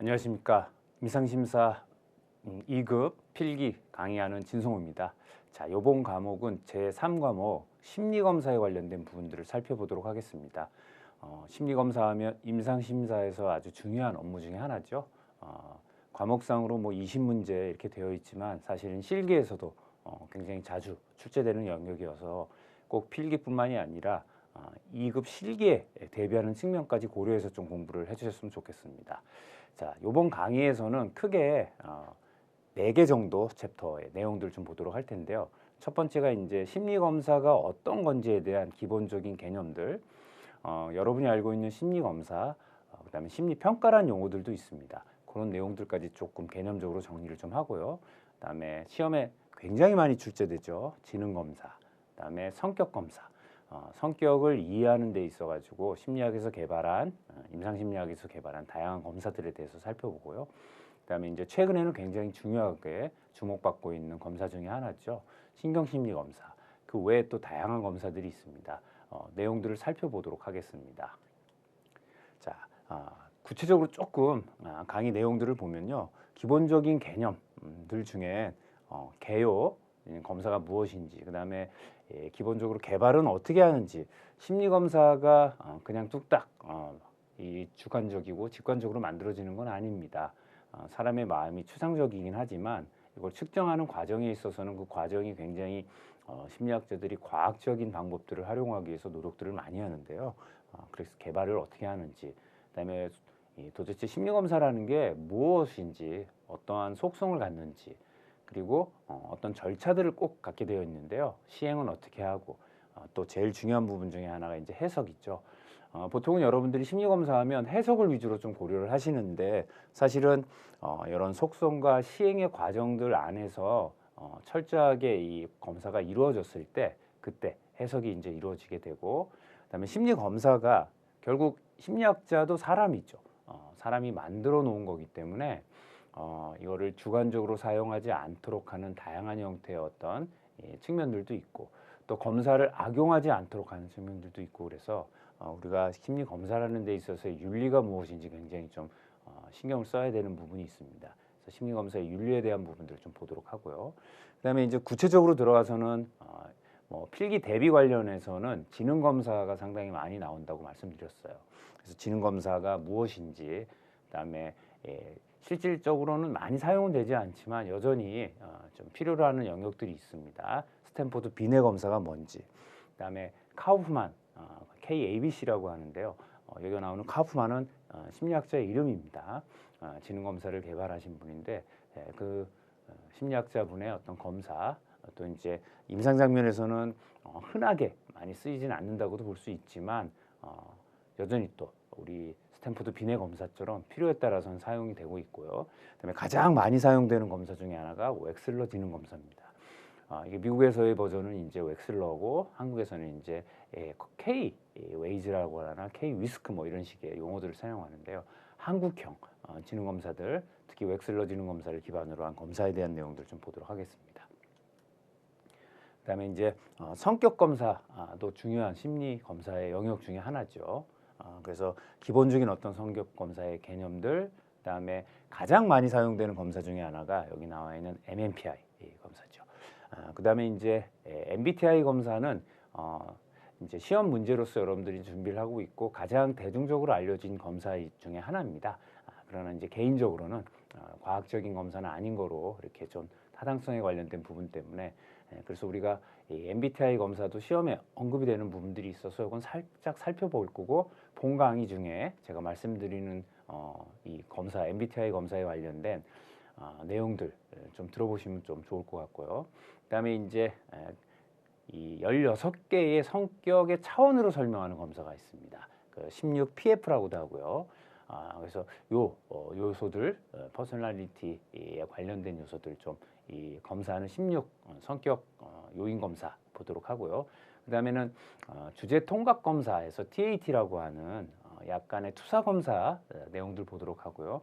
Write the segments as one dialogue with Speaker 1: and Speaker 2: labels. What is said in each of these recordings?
Speaker 1: 안녕하십니까. 임상심사 2급 필기 강의하는 진성호입니다. 자, 이번 과목은 제3과목 심리검사에 관련된 부분들을 살펴보도록 하겠습니다. 심리검사하면 임상심사에서 아주 중요한 업무 중에 하나죠. 과목상으로 뭐 20문제 이렇게 되어 있지만 사실은 실기에서도 굉장히 자주 출제되는 영역이어서 꼭 필기뿐만이 아니라 2급 실기에 대비하는 측면까지 고려해서 좀 공부를 해주셨으면 좋겠습니다. 자, 이번 강의에서는 크게 4개 정도 챕터의 내용들을 좀 보도록 할 텐데요. 첫 번째가 이제 심리검사가 어떤 건지에 대한 기본적인 개념들, 여러분이 알고 있는 심리검사, 그다음에 심리평가라는 용어들도 있습니다. 그런 내용들까지 조금 개념적으로 정리를 좀 하고요. 그다음에 시험에 굉장히 많이 출제되죠. 지능검사, 그다음에 성격검사. 성격을 이해하는 데 있어 가지고 심리학에서 개발한 임상심리학에서 개발한 다양한 검사들에 대해서 살펴보고요. 그다음에 이제 최근에는 굉장히 중요하게 주목받고 있는 검사 중에 하나죠. 신경심리검사. 그 외에 또 다양한 검사들이 있습니다. 내용들을 살펴보도록 하겠습니다. 자, 구체적으로 조금 강의 내용들을 보면요. 기본적인 개념들 중에 개요, 검사가 무엇인지, 그 다음에 기본적으로 개발은 어떻게 하는지, 심리검사가 그냥 뚝딱 이 주관적이고 직관적으로 만들어지는 건 아닙니다. 사람의 마음이 추상적이긴 하지만 이걸 측정하는 과정에 있어서는 그 과정이 굉장히 심리학자들이 과학적인 방법들을 활용하기 위해서 노력들을 많이 하는데요. 그래서 개발을 어떻게 하는지, 그다음에 도대체 심리검사라는 게 무엇인지, 어떠한 속성을 갖는지, 그리고 어떤 절차들을 꼭 갖게 되어 있는데요. 시행은 어떻게 하고, 또 제일 중요한 부분 중에 하나가 이제 해석이죠. 보통은 여러분들이 심리검사하면 해석을 위주로 좀 고려를 하시는데 사실은 이런 속성과 시행의 과정들 안에서 철저하게 이 검사가 이루어졌을 때 그때 해석이 이제 이루어지게 되고, 그다음에 심리검사가 결국 심리학자도 사람이죠. 사람이 만들어 놓은 거기 때문에 이거를 주관적으로 사용하지 않도록 하는 다양한 형태의 어떤 측면들도 있고, 또 검사를 악용하지 않도록 하는 측면들도 있고, 그래서 우리가 심리 검사라는 데 있어서의 윤리가 무엇인지 굉장히 좀 신경을 써야 되는 부분이 있습니다. 그래서 심리 검사의 윤리에 대한 부분들을 좀 보도록 하고요. 그다음에 이제 구체적으로 들어가서는 뭐 필기 대비 관련해서는 지능 검사가 상당히 많이 나온다고 말씀드렸어요. 그래서 지능 검사가 무엇인지, 그다음에 실질적으로는 많이 사용은 되지 않지만 여전히 좀 필요로 하는 영역들이 있습니다. 스탠포드 비뇌 검사가 뭔지, 그다음에 카우프만 KABC라고 하는데요. 여기 나오는 카우프만은 심리학자의 이름입니다. 지능 검사를 개발하신 분인데 그 심리학자분의 어떤 검사, 또 이제 임상 장면에서는 흔하게 많이 쓰이진 않는다고도 볼 수 있지만 여전히 또 우리 스탠포드 비뇌 검사처럼 필요에 따라서는 사용이 되고 있고요. 그다음에 가장 많이 사용되는 검사 중에 하나가 웩슬러 지능 검사입니다. 이게 미국에서의 버전은 이제 웩슬러고 한국에서는 이제 K 웨이즈라고 하나 K 위스크 뭐 이런 식의 용어들을 사용하는데요. 한국형 지능 검사들, 특히 웩슬러 지능 검사를 기반으로 한 검사에 대한 내용들 좀 보도록 하겠습니다. 그다음에 이제 성격 검사도 중요한 심리 검사의 영역 중에 하나죠. 그래서 기본적인 어떤 성격 검사의 개념들, 그다음에 가장 많이 사용되는 검사 중에 하나가 여기 나와 있는 MMPI 검사죠. 그다음에 이제 MBTI 검사는 이제 시험 문제로서 여러분들이 준비를 하고 있고 가장 대중적으로 알려진 검사 중에 하나입니다. 그러나 이제 개인적으로는 과학적인 검사는 아닌 거로 이렇게 좀 타당성에 관련된 부분 때문에 그래서 우리가 이 MBTI 검사도 시험에 언급이 되는 부분들이 있어서 이건 살짝 살펴볼 거고, 본 강의 중에 제가 말씀드리는 이 검사 MBTI 검사에 관련된 내용들 좀 들어보시면 좀 좋을 것 같고요. 그다음에 이제 이 16개의 성격의 차원으로 설명하는 검사가 있습니다. 그 16PF라고도 하고요. 그래서 요 요소들, 퍼스널리티에 관련된 요소들 좀 이 검사하는 16 성격 요인 검사 보도록 하고요. 그다음에는 주제 통각 검사에서 TAT라고 하는 약간의 투사 검사 내용들 보도록 하고요.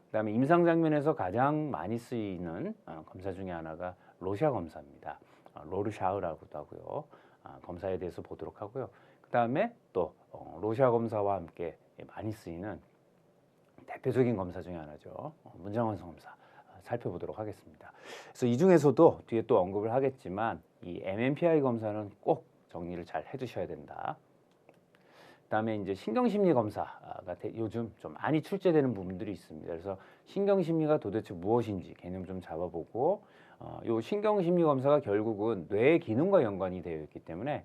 Speaker 1: 그다음에 임상 장면에서 가장 많이 쓰이는 검사 중에 하나가 로샤 검사입니다. 로르샤흐라고도 하고요. 검사에 대해서 보도록 하고요. 그다음에 또 로샤 검사와 함께 많이 쓰이는 대표적인 검사 중에 하나죠. 문장완성 검사 살펴보도록 하겠습니다. 그래서 이 중에서도 뒤에 또 언급을 하겠지만 이 MMPI 검사는 꼭 정리를 잘 해두셔야 된다. 그다음에 이제 신경심리 검사가 요즘 좀 많이 출제되는 부분들이 있습니다. 그래서 신경심리가 도대체 무엇인지 개념 좀 잡아보고 요 신경심리 검사가 결국은 뇌의 기능과 연관이 되어 있기 때문에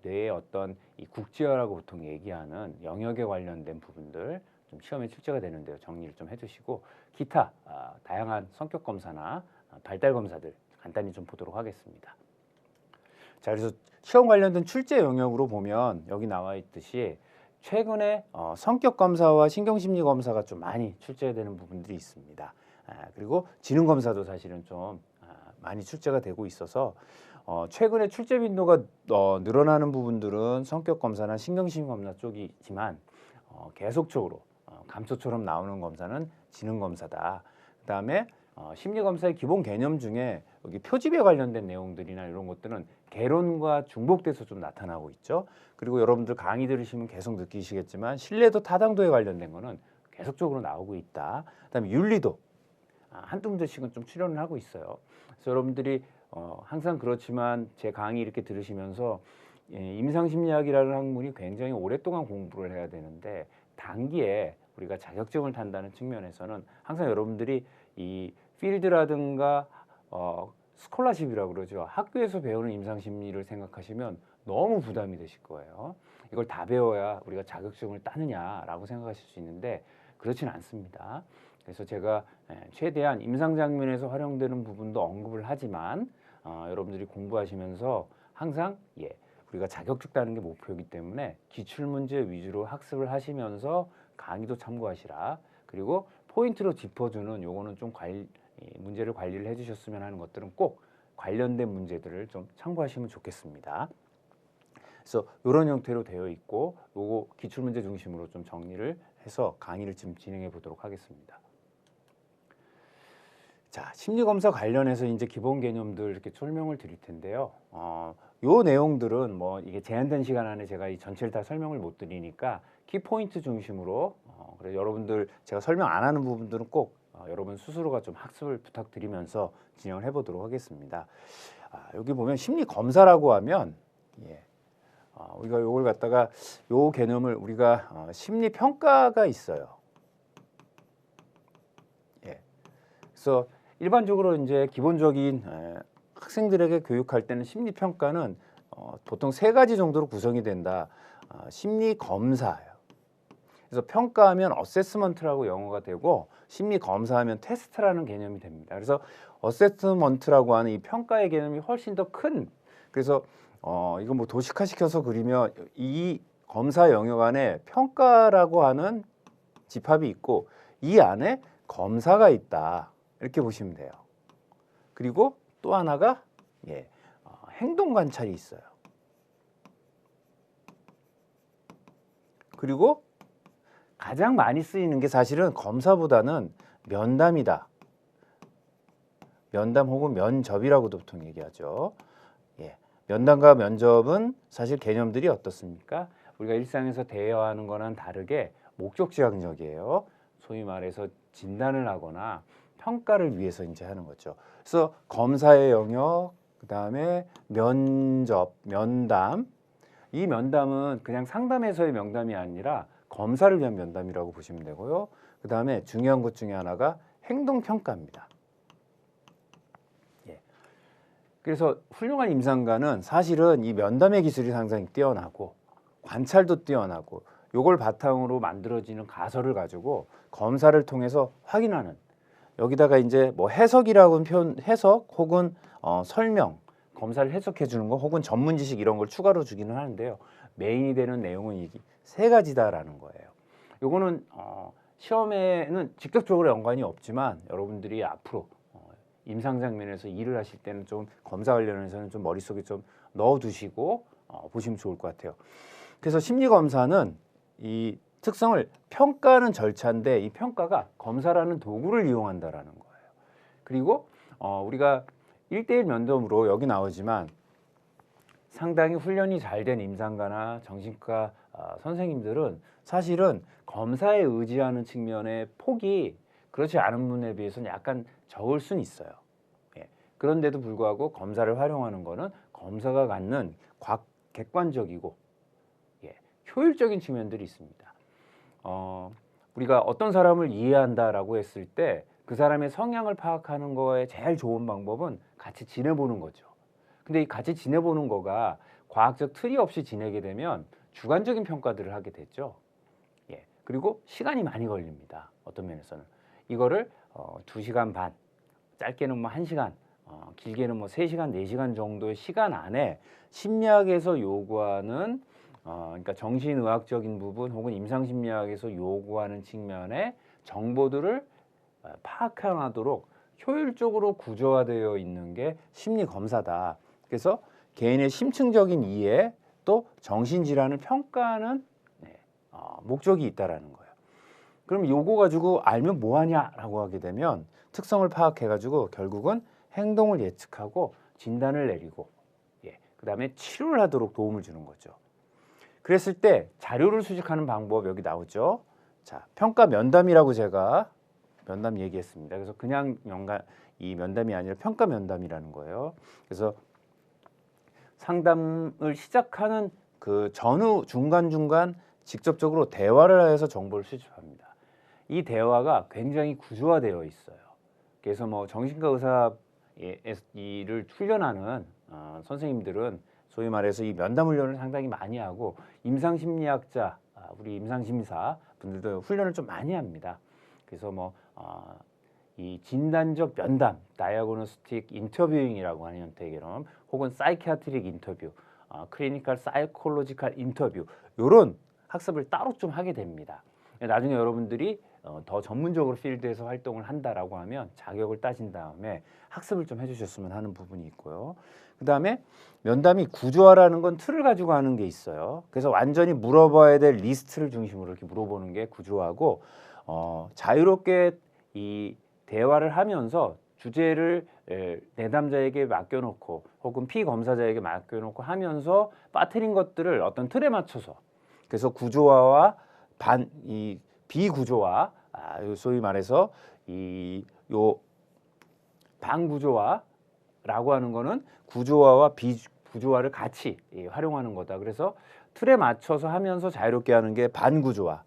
Speaker 1: 뇌의 어떤 이 국지화라고 보통 얘기하는 영역에 관련된 부분들 좀 시험에 출제가 되는데요. 정리를 좀 해두시고 기타 다양한 성격 검사나 발달 검사들 간단히 좀 보도록 하겠습니다. 자, 그래서 시험 관련된 출제 영역으로 보면 여기 나와 있듯이 최근에 성격 검사와 신경심리 검사가 좀 많이 출제되는 부분들이 있습니다. 그리고 지능 검사도 사실은 좀 많이 출제가 되고 있어서 최근에 출제 빈도가 늘어나는 부분들은 성격 검사나 신경심리 검사 쪽이지만 계속적으로 감초처럼 나오는 검사는 지능 검사다. 그다음에 심리 검사의 기본 개념 중에 여기 표집에 관련된 내용들이나 이런 것들은 개론과 중복돼서 좀 나타나고 있죠. 그리고 여러분들 강의 들으시면 계속 느끼시겠지만 신뢰도 타당도에 관련된 거는 계속적으로 나오고 있다. 그다음에 윤리도 한두 문제씩은 좀 출연을 하고 있어요. 그래서 여러분들이 항상 그렇지만 제 강의 이렇게 들으시면서 임상심리학이라는 학문이 굉장히 오랫동안 공부를 해야 되는데 단기에 우리가 자격증을 탄다는 측면에서는 항상 여러분들이 이 필드라든가 스콜라십이라고 그러죠. 학교에서 배우는 임상심리를 생각하시면 너무 부담이 되실 거예요. 이걸 다 배워야 우리가 자격증을 따느냐라고 생각하실 수 있는데 그렇지는 않습니다. 그래서 제가 최대한 임상 장면에서 활용되는 부분도 언급을 하지만 여러분들이 공부하시면서 항상 우리가 자격증 따는 게 목표이기 때문에 기출문제 위주로 학습을 하시면서 강의도 참고하시라. 그리고 포인트로 짚어주는 요거는 좀 문제를 관리를 해주셨으면 하는 것들은 꼭 관련된 문제들을 좀 참고하시면 좋겠습니다. 그래서 이런 형태로 되어 있고 요거 기출문제 중심으로 좀 정리를 해서 강의를 지금 진행해 보도록 하겠습니다. 자, 심리검사 관련해서 이제 기본 개념들 이렇게 설명을 드릴 텐데요. 요 내용들은 뭐 이게 제한된 시간 안에 제가 이 전체를 다 설명을 못 드리니까 키포인트 중심으로 그래서 여러분들 제가 설명 안 하는 부분들은 꼭 여러분 스스로가 좀 학습을 부탁드리면서 진행을 해보도록 하겠습니다. 여기 보면 심리 검사라고 하면 우리가 요걸 갖다가 요 개념을 우리가 심리 평가가 있어요. 그래서 일반적으로 이제 기본적인 학생들에게 교육할 때는 심리 평가는 보통 세 가지 정도로 구성이 된다. 심리 검사예요. 그래서 평가하면 어세스먼트라고 영어가 되고 심리 검사하면 테스트라는 개념이 됩니다. 그래서 어세스먼트라고 하는 이 평가의 개념이 훨씬 더 큰. 그래서 이거 뭐 도식화시켜서 그리면 이 검사 영역 안에 평가라고 하는 집합이 있고 이 안에 검사가 있다. 이렇게 보시면 돼요. 그리고 또 하나가 행동 관찰이 있어요. 그리고 가장 많이 쓰이는 게 사실은 검사보다는 면담이다. 면담 혹은 면접이라고도 보통 얘기하죠. 면담과 면접은 사실 개념들이 어떻습니까? 우리가 일상에서 대화하는 거랑 다르게 목적지향적이에요. 소위 말해서 진단을 하거나 평가를 위해서 이제 하는 거죠. 그래서 검사의 영역, 그다음에 면접, 면담. 이 면담은 그냥 상담에서의 면담이 아니라 검사를 위한 면담이라고 보시면 되고요. 그다음에 중요한 것 중에 하나가 행동평가입니다. 그래서 훌륭한 임상가는 사실은 이 면담의 기술이 상당히 뛰어나고 관찰도 뛰어나고 요걸 바탕으로 만들어지는 가설을 가지고 검사를 통해서 확인하는 여기다가 이제 뭐 해석이라고는 표현 해석 혹은 설명 검사를 해석해 주는 거 혹은 전문 지식 이런 걸 추가로 주기는 하는데요. 메인이 되는 내용은 이 세 가지다라는 거예요. 요거는 시험에는 직접적으로 연관이 없지만 여러분들이 앞으로 임상 장면에서 일을 하실 때는 좀 검사 관련해서는 좀 머릿속에 좀 넣어두시고 보시면 좋을 것 같아요. 그래서 심리 검사는 이 특성을 평가하는 절차인데 이 평가가 검사라는 도구를 이용한다라는 거예요. 그리고 우리가 1대1 면담으로 여기 나오지만 상당히 훈련이 잘 된 임상가나 정신과 선생님들은 사실은 검사에 의지하는 측면의 폭이 그렇지 않은 분에 비해서는 약간 적을 수는 있어요. 예. 그런데도 불구하고 검사를 활용하는 거는 검사가 갖는 객관적이고 예, 효율적인 측면들이 있습니다. 우리가 어떤 사람을 이해한다라고 했을 때 그 사람의 성향을 파악하는 거에 제일 좋은 방법은 같이 지내보는 거죠. 근데 이 같이 지내보는 거가 과학적 틀이 없이 지내게 되면 주관적인 평가들을 하게 됐죠. 예. 그리고 시간이 많이 걸립니다. 어떤 면에서는. 이거를 2시간 반, 짧게는 뭐 1시간, 길게는 뭐 3시간, 4시간 정도의 시간 안에 심리학에서 요구하는 그러니까 정신의학적인 부분 혹은 임상심리학에서 요구하는 측면의 정보들을 파악하도록 효율적으로 구조화되어 있는 게 심리검사다. 그래서 개인의 심층적인 이해 또 정신질환을 평가하는 목적이 있다라는 거예요. 그럼 요거 가지고 알면 뭐하냐라고 하게 되면 특성을 파악해가지고 결국은 행동을 예측하고 진단을 내리고 그다음에 치료를 하도록 도움을 주는 거죠. 그랬을 때 자료를 수집하는 방법 여기 나오죠. 자, 평가 면담이라고 제가 면담 얘기했습니다. 그래서 그냥 이 면담이 아니라 평가 면담이라는 거예요. 그래서 상담을 시작하는 그 전후 중간중간 직접적으로 대화를 해서 정보를 수집합니다. 이 대화가 굉장히 구조화되어 있어요. 그래서 뭐 정신과 의사 일을 훈련하는 선생님들은 소위 말해서 이 면담 훈련을 상당히 많이 하고 임상심리학자, 우리 임상심리사 분들도 훈련을 좀 많이 합니다. 그래서 뭐 이 진단적 면담, 다이아그노스틱 인터뷰잉이라고 하는 형태의 개념, 혹은 사이키아트릭 인터뷰, 클리니컬 사이콜로지컬 인터뷰 이런 학습을 따로 좀 하게 됩니다. 나중에 여러분들이 더 전문적으로 필드에서 활동을 한다라고 하면 자격을 따진 다음에 학습을 좀 해주셨으면 하는 부분이 있고요. 그 다음에 면담이 구조화라는 건 틀을 가지고 하는 게 있어요. 그래서 완전히 물어봐야 될 리스트를 중심으로 이렇게 물어보는 게 구조화고, 자유롭게 이 대화를 하면서 주제를 내담자에게 맡겨놓고 혹은 피검사자에게 맡겨놓고 하면서 빠뜨린 것들을 어떤 틀에 맞춰서, 그래서 구조화와 이 비구조화, 소위 말해서 요 반구조화라고 하는 거는 구조화와 비구조화를 같이 활용하는 거다. 그래서 틀에 맞춰서 하면서 자유롭게 하는 게 반구조화.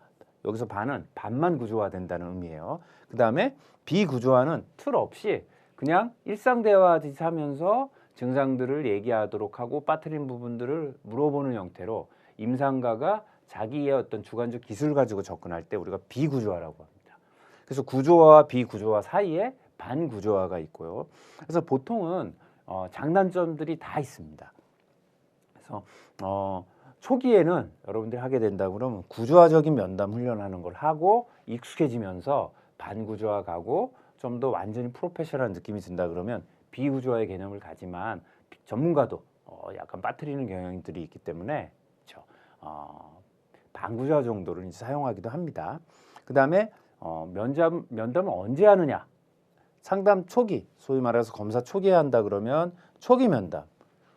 Speaker 1: 여기서 반은 반만 구조화된다는 의미예요. 그 다음에 비구조화는 틀 없이 그냥 일상 대화하듯이 하면서 증상들을 얘기하도록 하고 빠뜨린 부분들을 물어보는 형태로 임상가가 자기의 어떤 주관적 기술을 가지고 접근할 때 우리가 비구조화라고 합니다. 그래서 구조화와 비구조화 사이에 반구조화가 있고요. 그래서 보통은 장단점들이 다 있습니다. 그래서 초기에는 여러분들이 하게 된다 그러면 구조화적인 면담 훈련하는 걸 하고 익숙해지면서 반구조화 가고 좀 더 완전히 프로페셔널한 느낌이 든다 그러면 비구조화의 개념을 가지만 전문가도 약간 빠뜨리는 경향들이 있기 때문에 그렇죠. 반구조화 정도를 이제 사용하기도 합니다. 그 다음에 면담을 언제 하느냐? 상담 초기, 소위 말해서 검사 초기에 한다 그러면 초기 면담,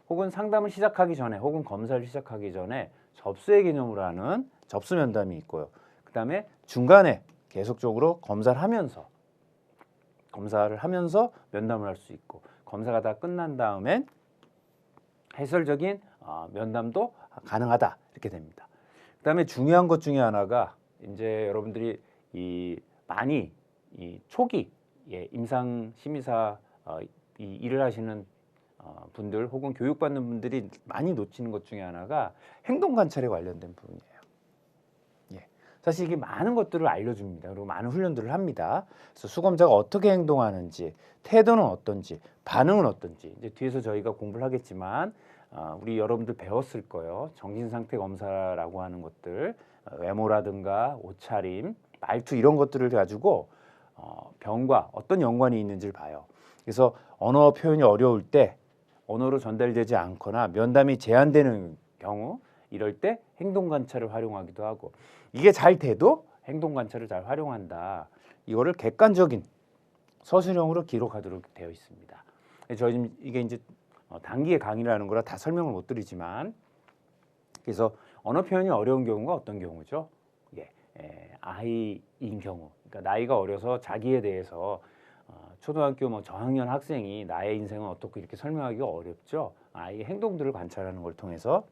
Speaker 1: 혹은 상담을 시작하기 전에 혹은 검사를 시작하기 전에 접수의 개념으로 하는 접수 면담이 있고요. 그 다음에 중간에 계속적으로 검사를 하면서 면담을 할 수 있고, 검사가 다 끝난 다음엔 해설적인 면담도 가능하다 이렇게 됩니다. 그 다음에 중요한 것 중에 하나가 이제 여러분들이 많이 초기 임상 심의사 이 일을 하시는 분들 혹은 교육받는 분들이 많이 놓치는 것 중에 하나가 행동 관찰에 관련된 부분이에요. 사실 이게 많은 것들을 알려줍니다. 그리고 많은 훈련들을 합니다. 그래서 수검자가 어떻게 행동하는지, 태도는 어떤지, 반응은 어떤지, 이제 뒤에서 저희가 공부를 하겠지만 우리 여러분들 배웠을 거예요. 정신상태 검사라고 하는 것들, 외모라든가 옷차림, 말투 이런 것들을 가지고 병과 어떤 연관이 있는지를 봐요. 그래서 언어 표현이 어려울 때, 언어로 전달되지 않거나 면담이 제한되는 경우, 이럴 때 행동 관찰을 활용하기도 하고, 이게 잘 돼도 행동 관찰을 잘 활용한다. 이거를 객관적인 서술형으로 기록하도록 되어 있습니다. 저희 이게 이제 단기의 강의라는 거라 다 설명을 못 드리지만, 그래서 언어 표현이 어려운 경우가 어떤 경우죠? 아이인 경우, 그러니까 나이가 어려서 자기에 대해서 초등학교 뭐 저학년 학생이 나의 인생은 어떻게 이렇게 설명하기가 어렵죠. 아이의 행동들을 관찰하는 걸 통해서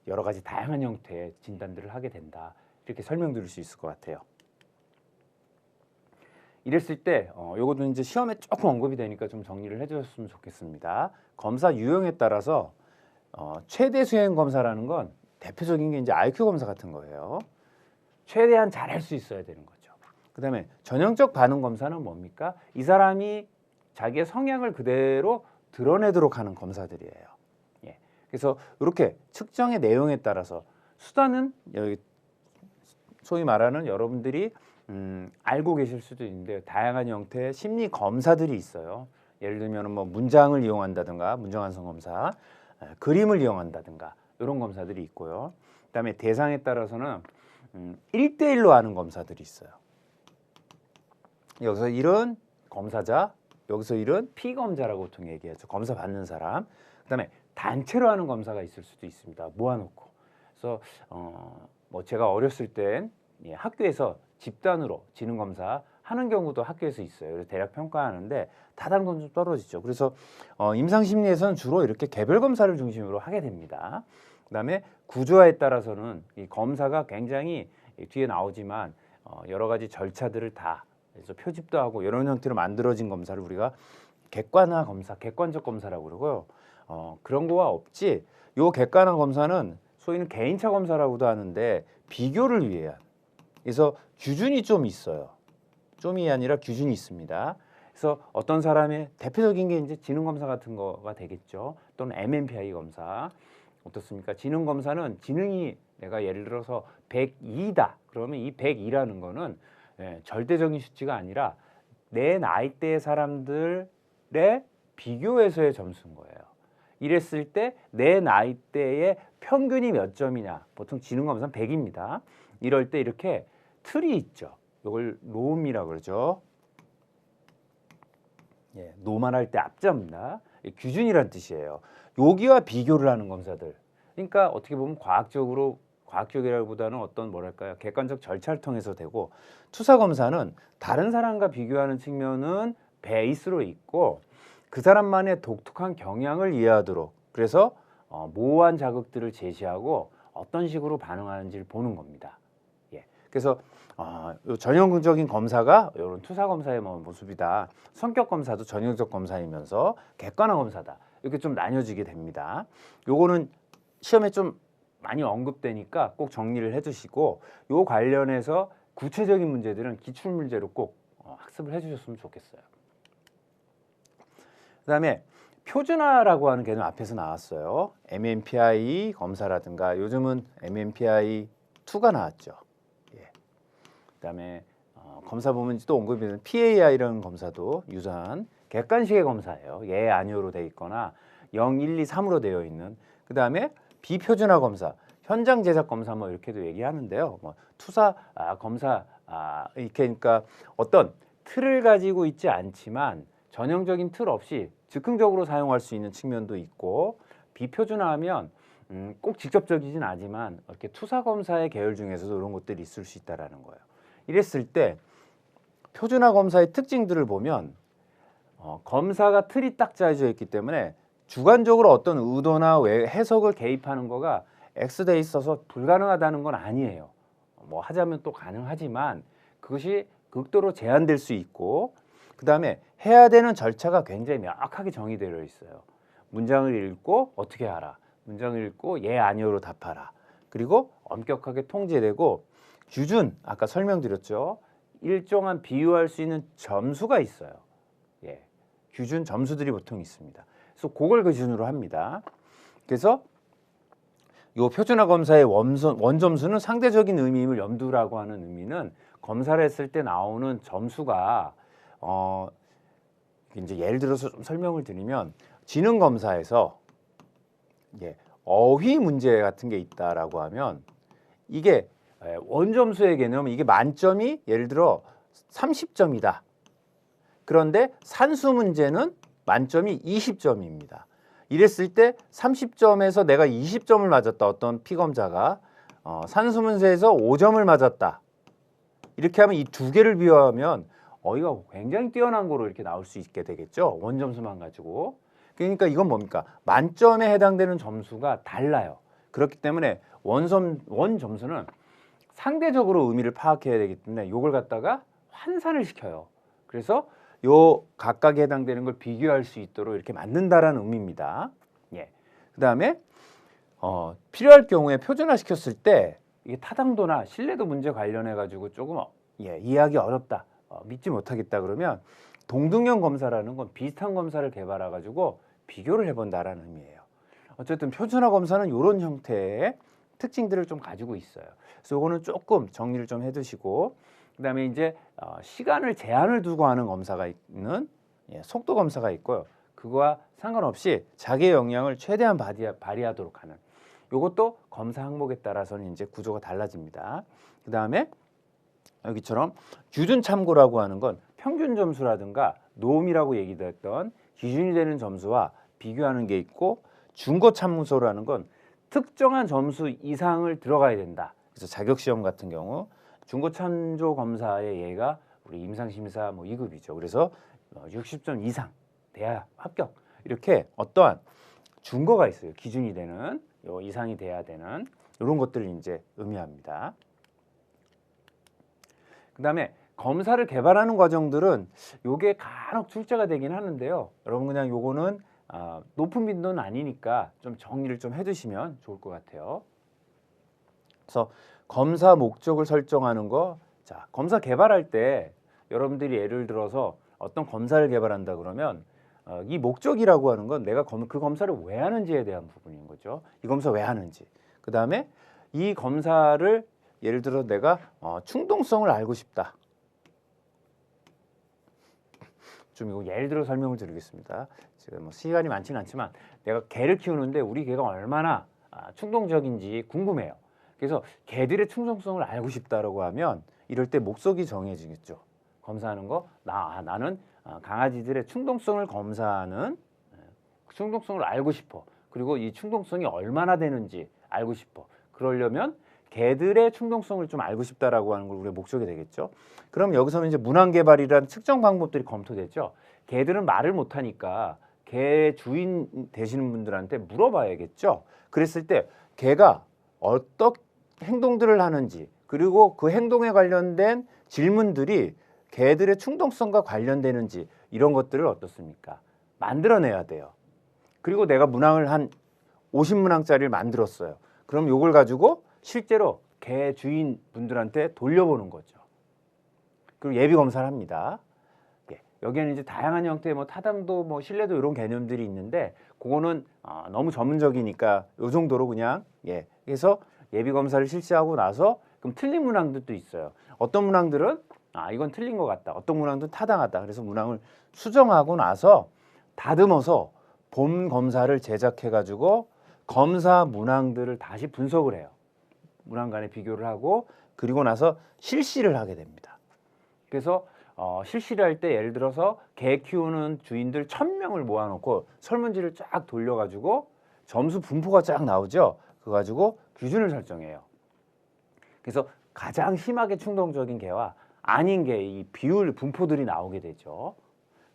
Speaker 1: 여러 가지 다양한 형태의 진단들을 하게 된다. 이렇게 설명드릴 수 있을 것 같아요. 이랬을 때 요것도 이제 시험에 조금 언급이 되니까 좀 정리를 해주셨으면 좋겠습니다. 검사 유형에 따라서 최대 수행 검사라는 건 대표적인 게 이제 IQ 검사 같은 거예요. 최대한 잘할 수 있어야 되는 거죠. 그다음에 전형적 반응 검사는 뭡니까? 이 사람이 자기의 성향을 그대로 드러내도록 하는 검사들이에요. 그래서 이렇게 측정의 내용에 따라서 수단은 여기 소위 말하는 여러분들이 알고 계실 수도 있는데 다양한 형태의 심리 검사들이 있어요. 예를 들면 뭐 문장을 이용한다든가 문장 완성 검사, 그림을 이용한다든가 이런 검사들이 있고요. 그다음에 대상에 따라서는 1대1로 하는 검사들이 있어요. 여기서 1은 검사자, 여기서 1은 피검자라고 보통 얘기하죠. 검사 받는 사람. 그다음에 단체로 하는 검사가 있을 수도 있습니다. 모아놓고. 그래서 뭐 제가 어렸을 땐 학교에서 집단으로 지능 검사 하는 경우도 학교에서 있어요. 그래서 대략 평가하는데 다단건 좀 떨어지죠. 그래서 임상심리에서는 주로 이렇게 개별 검사를 중심으로 하게 됩니다. 그다음에 구조화에 따라서는 이 검사가 굉장히 뒤에 나오지만 여러 가지 절차들을 다 그래서 표집도 하고 이런 형태로 만들어진 검사를 우리가 객관화 검사, 객관적 검사라고 그러고요. 그런 거와 없지. 요 객관화 검사는 소위는 개인차 검사라고도 하는데 비교를 위한. 그래서 기준이 좀 있어요. 좀이 아니라 기준이 있습니다. 그래서 어떤 사람의 대표적인 게 이제 지능 검사 같은 거가 되겠죠. 또는 MMPI 검사. 어떻습니까? 지능 검사는 지능이 내가 예를 들어서 102다. 그러면 이 102라는 거는 절대적인 수치가 아니라 내 나이대의 사람들의 비교해서의 점수인 거예요. 이랬을 때 내 나이대의 평균이 몇 점이냐. 보통 지능 검사는 100입니다. 이럴 때 이렇게 틀이 있죠. 이걸 롬이라고 그러죠. 노말할 때 앞자입니다. 규준이란 뜻이에요. 여기와 비교를 하는 검사들. 그러니까 어떻게 보면 과학적이라기보다는 어떤 뭐랄까요, 객관적 절차를 통해서 되고, 투사 검사는 다른 사람과 비교하는 측면은 베이스로 있고 그 사람만의 독특한 경향을 이해하도록, 그래서 모호한 자극들을 제시하고 어떤 식으로 반응하는지를 보는 겁니다. 그래서 전형적인 검사가 이런 투사 검사의 모습이다. 성격 검사도 전형적 검사이면서 객관화 검사다. 이렇게 좀 나뉘어지게 됩니다. 요거는 시험에 좀 많이 언급되니까 꼭 정리를 해주시고, 요 관련해서 구체적인 문제들은 기출 문제로 꼭 학습을 해주셨으면 좋겠어요. 그다음에 표준화라고 하는 개념 앞에서 나왔어요. MMPI 검사라든가 요즘은 MMPI2가 나왔죠. 그다음에 검사 보면 또 언급이 되는 PAI라는 검사도 유사한 객관식의 검사예요. 예, 아니오로 되어 있거나 0, 1, 2, 3으로 되어 있는. 그다음에 비표준화 검사, 현장 제작 검사 뭐 이렇게도 얘기하는데요. 뭐 투사 검사 이렇게, 그러니까 어떤 틀을 가지고 있지 않지만 전형적인 틀 없이 즉흥적으로 사용할 수 있는 측면도 있고, 비표준화하면 꼭 직접적이진 않지만 이렇게 투사 검사의 계열 중에서도 이런 것들이 있을 수 있다라는 거예요. 이랬을 때 표준화 검사의 특징들을 보면 검사가 틀이 딱 짜여져 있기 때문에 주관적으로 어떤 의도나 해석을 개입하는 거가 X대에 있어서 불가능하다는 건 아니에요. 뭐 하자면 또 가능하지만 그것이 극도로 제한될 수 있고, 그 다음에 해야 되는 절차가 굉장히 명확하게 정의되어 있어요. 문장을 읽고 어떻게 하라, 문장을 읽고 예 아니오로 답하라, 그리고 엄격하게 통제되고, 기준 아까 설명드렸죠. 일정한 비유할 수 있는 점수가 있어요. 기준 점수들이 보통 있습니다. 그래서 그걸 기준으로 합니다. 그래서 이 표준화 검사의 원점수는 상대적인 의미임을 염두라고 하는 의미는 검사를 했을 때 나오는 점수가 이제 예를 들어서 좀 설명을 드리면, 지능 검사에서 어휘 문제 같은 게 있다라고 하면 이게 원점수의 개념은 이게 만점이 예를 들어 30점이다. 그런데 산수 문제는
Speaker 2: 만점이 20점입니다. 이랬을 때 30점에서 내가 20점을 맞았다. 어떤 피검자가 산수문세에서 5점을 맞았다. 이렇게 하면 이 두 개를 비교하면 이거 굉장히 뛰어난 거로 이렇게 나올 수 있게 되겠죠. 원점수만 가지고. 그러니까 이건 뭡니까? 만점에 해당되는 점수가 달라요. 그렇기 때문에 원 점수는 상대적으로 의미를 파악해야 되기 때문에 이걸 갖다가 환산을 시켜요. 그래서 요 각각에 해당되는 걸 비교할 수 있도록 이렇게 만든다라는 의미입니다. 예. 그다음에 필요할 경우에 표준화 시켰을 때 이게 타당도나 신뢰도 문제 관련해 가지고 조금 이해하기 어렵다, 믿지 못하겠다 그러면 동등형 검사라는 건 비슷한 검사를 개발해 가지고 비교를 해본다라는 의미예요. 어쨌든 표준화 검사는 이런 형태의 특징들을 좀 가지고 있어요. 그래서 이거는 조금 정리를 좀 해두시고, 그다음에 이제 시간을 제한을 두고 하는 검사가 있는 속도 검사가 있고요. 그거와 상관없이 자기의 역량을 최대한 발휘하도록 하는, 이것도 검사 항목에 따라서는 이제 구조가 달라집니다. 그다음에 여기처럼 기준 참고라고 하는 건 평균 점수라든가 노음이라고 얘기됐던 기준이 되는 점수와 비교하는 게 있고, 중거 참고라는 건 특정한 점수 이상을 들어가야 된다. 그래서 자격 시험 같은 경우 중거 참조 검사의 예가 우리 임상심사 2급이죠. 그래서 60점 이상 돼야 합격. 이렇게 어떠한 중거가 있어요. 기준이 되는 요 이상이 돼야 되는 이런 것들을 이제 의미합니다. 그다음에 검사를 개발하는 과정들은 요게 간혹 출제가 되긴 하는데요. 여러분 그냥 요거는 높은 빈도는 아니니까 좀 정리를 좀 해두시면 좋을 것 같아요. 그래서 검사 목적을 설정하는 거, 자, 검사 개발할 때 여러분들이 예를 들어서 어떤 검사를 개발한다 그러면 이 목적이라고 하는 건 내가 그 검사를 왜 하는지에 대한 부분인 거죠. 이 검사 왜 하는지. 그 다음에 이 검사를 예를 들어 내가 충동성을 알고 싶다. 좀 이거 예를 들어 설명을 드리겠습니다. 지금 시간이 많지는 않지만 내가 개를 키우는데 우리 개가 얼마나 충동적인지 궁금해요. 그래서 개들의 충동성을 알고 싶다라고 하면 이럴 때 목적이 정해지겠죠. 검사하는 거, 나는 강아지들의 충동성을 검사하는, 충동성을 알고 싶어. 그리고 이 충동성이 얼마나 되는지 알고 싶어. 그러려면 개들의 충동성을 좀 알고 싶다라고 하는 걸 우리가 목적이 되겠죠. 그럼 여기서는 이제 문항 개발이란 측정 방법들이 검토되죠. 개들은 말을 못하니까 개 주인 되시는 분들한테 물어봐야겠죠. 그랬을 때 개가 어떤 행동들을 하는지, 그리고 그 행동에 관련된 질문들이 개들의 충동성과 관련되는지, 이런 것들을 어떻습니까? 만들어내야 돼요. 그리고 내가 문항을 한 50문항짜리를 만들었어요. 그럼 이걸 가지고 실제로 개 주인 분들한테 돌려보는 거죠. 그리고 예비 검사를 합니다. 여기에는 이제 다양한 형태의 타당도, 신뢰도 이런 개념들이 있는데 그거는 너무 전문적이니까 이 정도로 그냥 그래서 예비 검사를 실시하고 나서 그럼 틀린 문항들도 있어요. 어떤 문항들은 이건 틀린 것 같다. 어떤 문항들은 타당하다. 그래서 문항을 수정하고 나서 다듬어서 본 검사를 제작해 가지고 검사 문항들을 다시 분석을 해요. 문항 간에 비교를 하고 그리고 나서 실시를 하게 됩니다. 그래서 실시를 할 때 예를 들어서 개 키우는 주인들 1000명을 모아놓고 설문지를 쫙 돌려가지고 점수 분포가 쫙 나오죠. 그거 가지고 기준을 설정해요. 그래서 가장 심하게 충동적인 개와 아닌 개 이 비율 분포들이 나오게 되죠.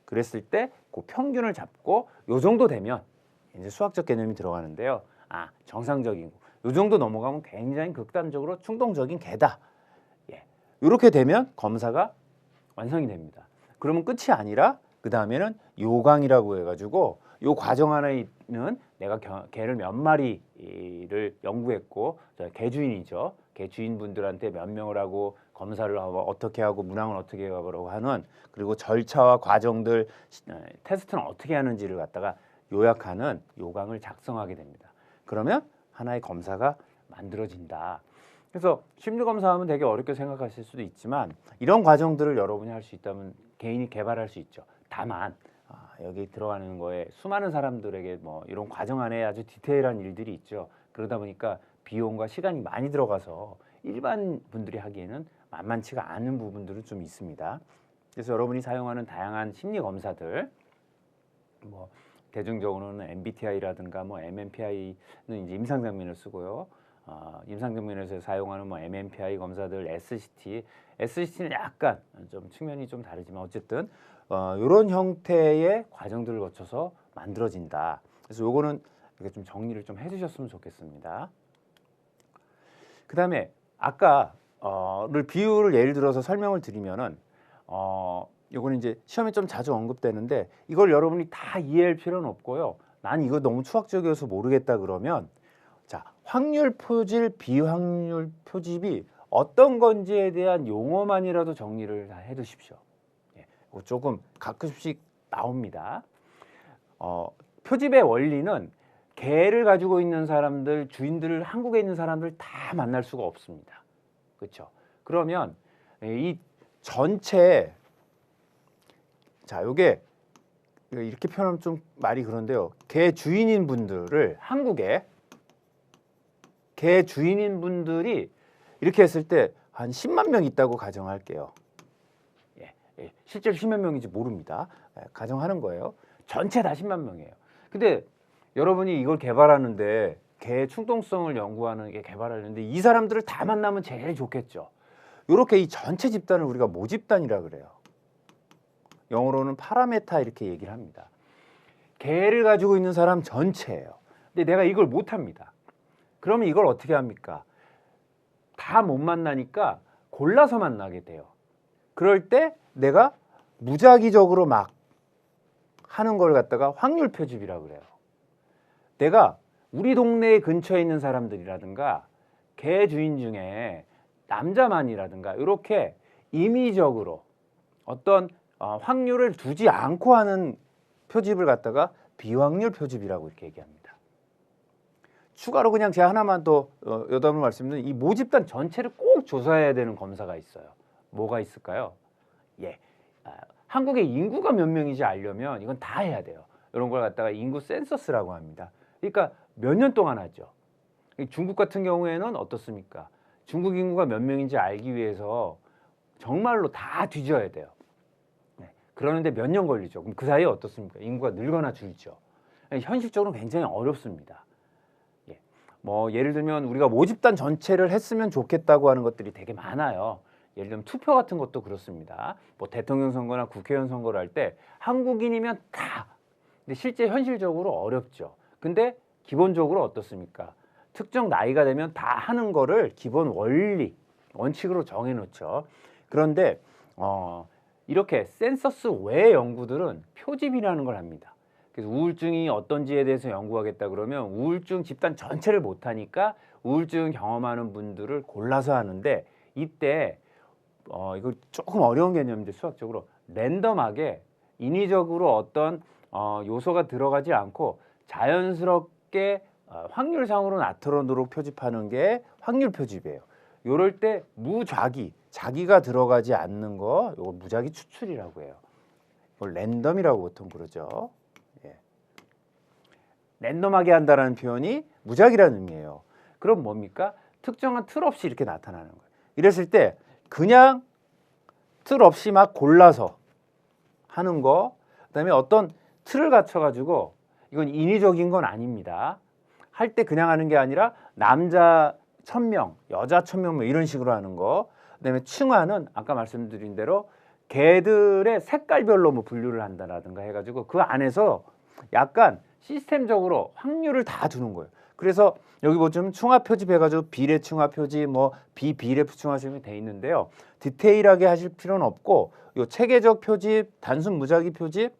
Speaker 2: 그랬을 때 그 평균을 잡고 요 정도 되면 이제 수학적 개념이 들어가는데요. 정상적인 요 정도 넘어가면 굉장히 극단적으로 충동적인 개다. 이렇게 되면 검사가 완성이 됩니다. 그러면 끝이 아니라 그 다음에는 요강이라고 해가지고 요 과정 안에 있는 내가 개를 몇 마리를 연구했고 개 주인이죠. 개 주인분들한테 몇 명을 하고 검사를 하고 어떻게 하고 문항을 어떻게 하고 하는, 그리고 절차와 과정들 테스트는 어떻게 하는지를 갖다가 요약하는 요강을 작성하게 됩니다. 그러면 하나의 검사가 만들어진다. 그래서 심리검사하면 되게 어렵게 생각하실 수도 있지만 이런 과정들을 여러분이 할 수 있다면 개인이 개발할 수 있죠. 다만 여기 들어가는 거에 수많은 사람들에게 이런 과정 안에 아주 디테일한 일들이 있죠. 그러다 보니까 비용과 시간이 많이 들어가서 일반 분들이 하기에는 만만치가 않은 부분들은 좀 있습니다. 그래서 여러분이 사용하는 다양한 심리검사들,
Speaker 1: 뭐 대중적으로는 MBTI라든가 뭐 MMPI는 이제 임상정면을 쓰고요. 임상정면에서 사용하는 뭐 MMPI 검사들, SCT는 약간 좀 측면이 좀 다르지만 어쨌든 이런 형태의 과정들을 거쳐서 만들어진다. 그래서 요거는 이렇게 좀 정리를 좀 해주셨으면 좋겠습니다. 그 다음에 아까를 비유를 예를 들어서 설명을 드리면은 요거는 이제 시험에 좀 자주 언급되는데 이걸 여러분이 다 이해할 필요는 없고요. 난 이거 너무 추상적이어서 모르겠다 그러면 자, 확률 표질, 비확률 표집이 어떤 건지에 대한 용어만이라도 정리를 다 해두십시오. 예, 이거 조금 가끔씩 나옵니다. 표집의 원리는 개를 가지고 있는 사람들, 주인들, 한국에 있는 사람들 다 만날 수가 없습니다. 그렇죠? 그러면 이 전체 자, 요게 이렇게 표현하면 좀 말이 그런데요. 개 주인인 분들을 한국에 개 주인인 분들이 이렇게 했을 때 한 10만 명 있다고 가정할게요. 실제로 10만 명인지 모릅니다. 가정하는 거예요. 전체 다 10만 명이에요. 근데 여러분이 이걸 개발하는데 개 충동성을 연구하는 게 개발하는데 이 사람들을 다 만나면 제일 좋겠죠. 이렇게 이 전체 집단을 우리가 모집단이라 그래요. 영어로는 파라메타 이렇게 얘기를 합니다. 개를 가지고 있는 사람 전체예요. 근데 내가 이걸 못합니다. 그러면 이걸 어떻게 합니까? 다 못 만나니까 골라서 만나게 돼요. 그럴 때 내가 무작위적으로 막 하는 걸 갖다가 확률 표집이라고 그래요. 내가 우리 동네 근처에 있는 사람들이라든가 개 주인 중에 남자만이라든가 이렇게 임의적으로 어떤 확률을 두지 않고 하는 표집을 갖다가 비확률 표집이라고 이렇게 얘기합니다. 추가로 그냥 제가 하나만 더 여담을 말씀드리면 이 모집단 전체를 꼭 조사해야 되는 검사가 있어요. 뭐가 있을까요? 한국의 인구가 몇 명인지 알려면 이건 다 해야 돼요. 이런 걸 갖다가 인구 센서스라고 합니다. 그러니까 몇 년 동안 하죠. 중국 같은 경우에는 어떻습니까? 중국 인구가 몇 명인지 알기 위해서 정말로 다 뒤져야 돼요. 그러는데 몇 년 걸리죠. 그럼 그 사이에 어떻습니까? 인구가 늘거나 줄죠. 현실적으로 굉장히 어렵습니다. 뭐 예를 들면 우리가 모집단 전체를 했으면 좋겠다고 하는 것들이 되게 많아요. 예를 들면 투표 같은 것도 그렇습니다. 뭐 대통령 선거나 국회의원 선거를 할 때 한국인이면 다. 근데 실제 현실적으로 어렵죠. 근데 기본적으로 어떻습니까? 특정 나이가 되면 다 하는 거를 기본 원칙으로 정해 놓죠. 그런데 이렇게 센서스 외의 연구들은 표집이라는 걸 합니다. 그래서 우울증이 어떤지에 대해서 연구하겠다 그러면 우울증 집단 전체를 못 하니까 우울증 경험하는 분들을 골라서 하는데 이때 이거 조금 어려운 개념인데 수학적으로 랜덤하게 인위적으로 어떤 요소가 들어가지 않고 자연스럽게 확률상으로 나타나도록 표집하는 게 확률 표집이에요. 이럴 때 자기가 들어가지 않는 거 이거 무작위 추출이라고 해요. 이걸 랜덤이라고 보통 그러죠. 랜덤하게 한다는 표현이 무작위라는 의미예요. 그럼 뭡니까? 특정한 틀 없이 이렇게 나타나는 거예요. 이랬을 때 그냥 틀 없이 막 골라서 하는 거, 그다음에 어떤 틀을 갖춰가지고 이건 인위적인 건 아닙니다. 할 때 그냥 하는 게 아니라 남자 1000명, 여자 1000명 뭐 이런 식으로 하는 거. 그다음에 층화는 아까 말씀드린 대로 개들의 색깔별로 뭐 분류를 한다라든가 해가지고 그 안에서 약간 시스템적으로 확률을 다 두는 거예요. 그래서 여기 보시면 층화 표집해가지고 비례 층화 표집, 뭐 비비례 층화 표집이 돼 있는데요. 디테일하게 하실 필요는 없고 요 체계적 표집, 단순 무작위 표집,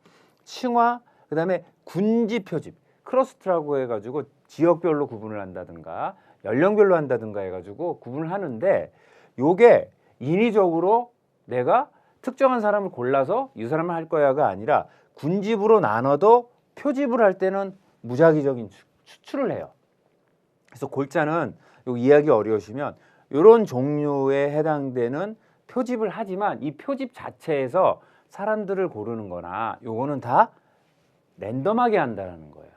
Speaker 1: 층화, 그다음에 군지 표집, 클러스터라고 해가지고 지역별로 구분을 한다든가 연령별로 한다든가 해가지고 구분을 하는데 요게 인위적으로 내가 특정한 사람을 골라서 이 사람을 할 거야가 아니라 군집으로 나눠도 표집을 할 때는 무작위적인 추출을 해요. 그래서 골자는 요 이해하기 어려우시면 이런 종류에 해당되는 표집을 하지만 이 표집 자체에서 사람들을 고르는 거나 요거는 다 랜덤하게 한다는 거예요.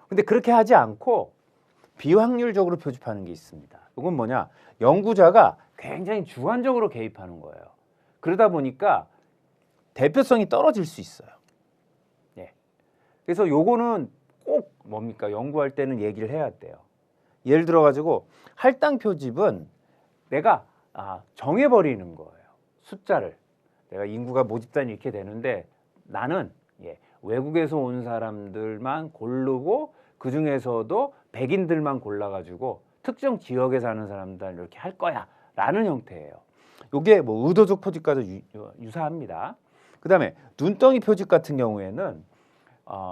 Speaker 1: 근데 그렇게 하지 않고 비확률적으로 표집하는 게 있습니다. 이건 뭐냐? 연구자가 굉장히 주관적으로 개입하는 거예요. 그러다 보니까 대표성이 떨어질 수 있어요.
Speaker 2: 그래서 요거는 꼭 뭡니까? 연구할 때는 얘기를 해야 돼요. 예를 들어 가지고 할당 표집은 내가 정해버리는 거예요. 숫자를. 내가 인구가 모집단이 이렇게 되는데 나는 외국에서 온 사람들만 고르고 그 중에서도 백인들만 골라가지고 특정 지역에 사는 사람들 이렇게 할 거야라는 형태예요. 이게 뭐 의도적 표집과도 유사합니다. 그다음에 눈덩이 표집 같은 경우에는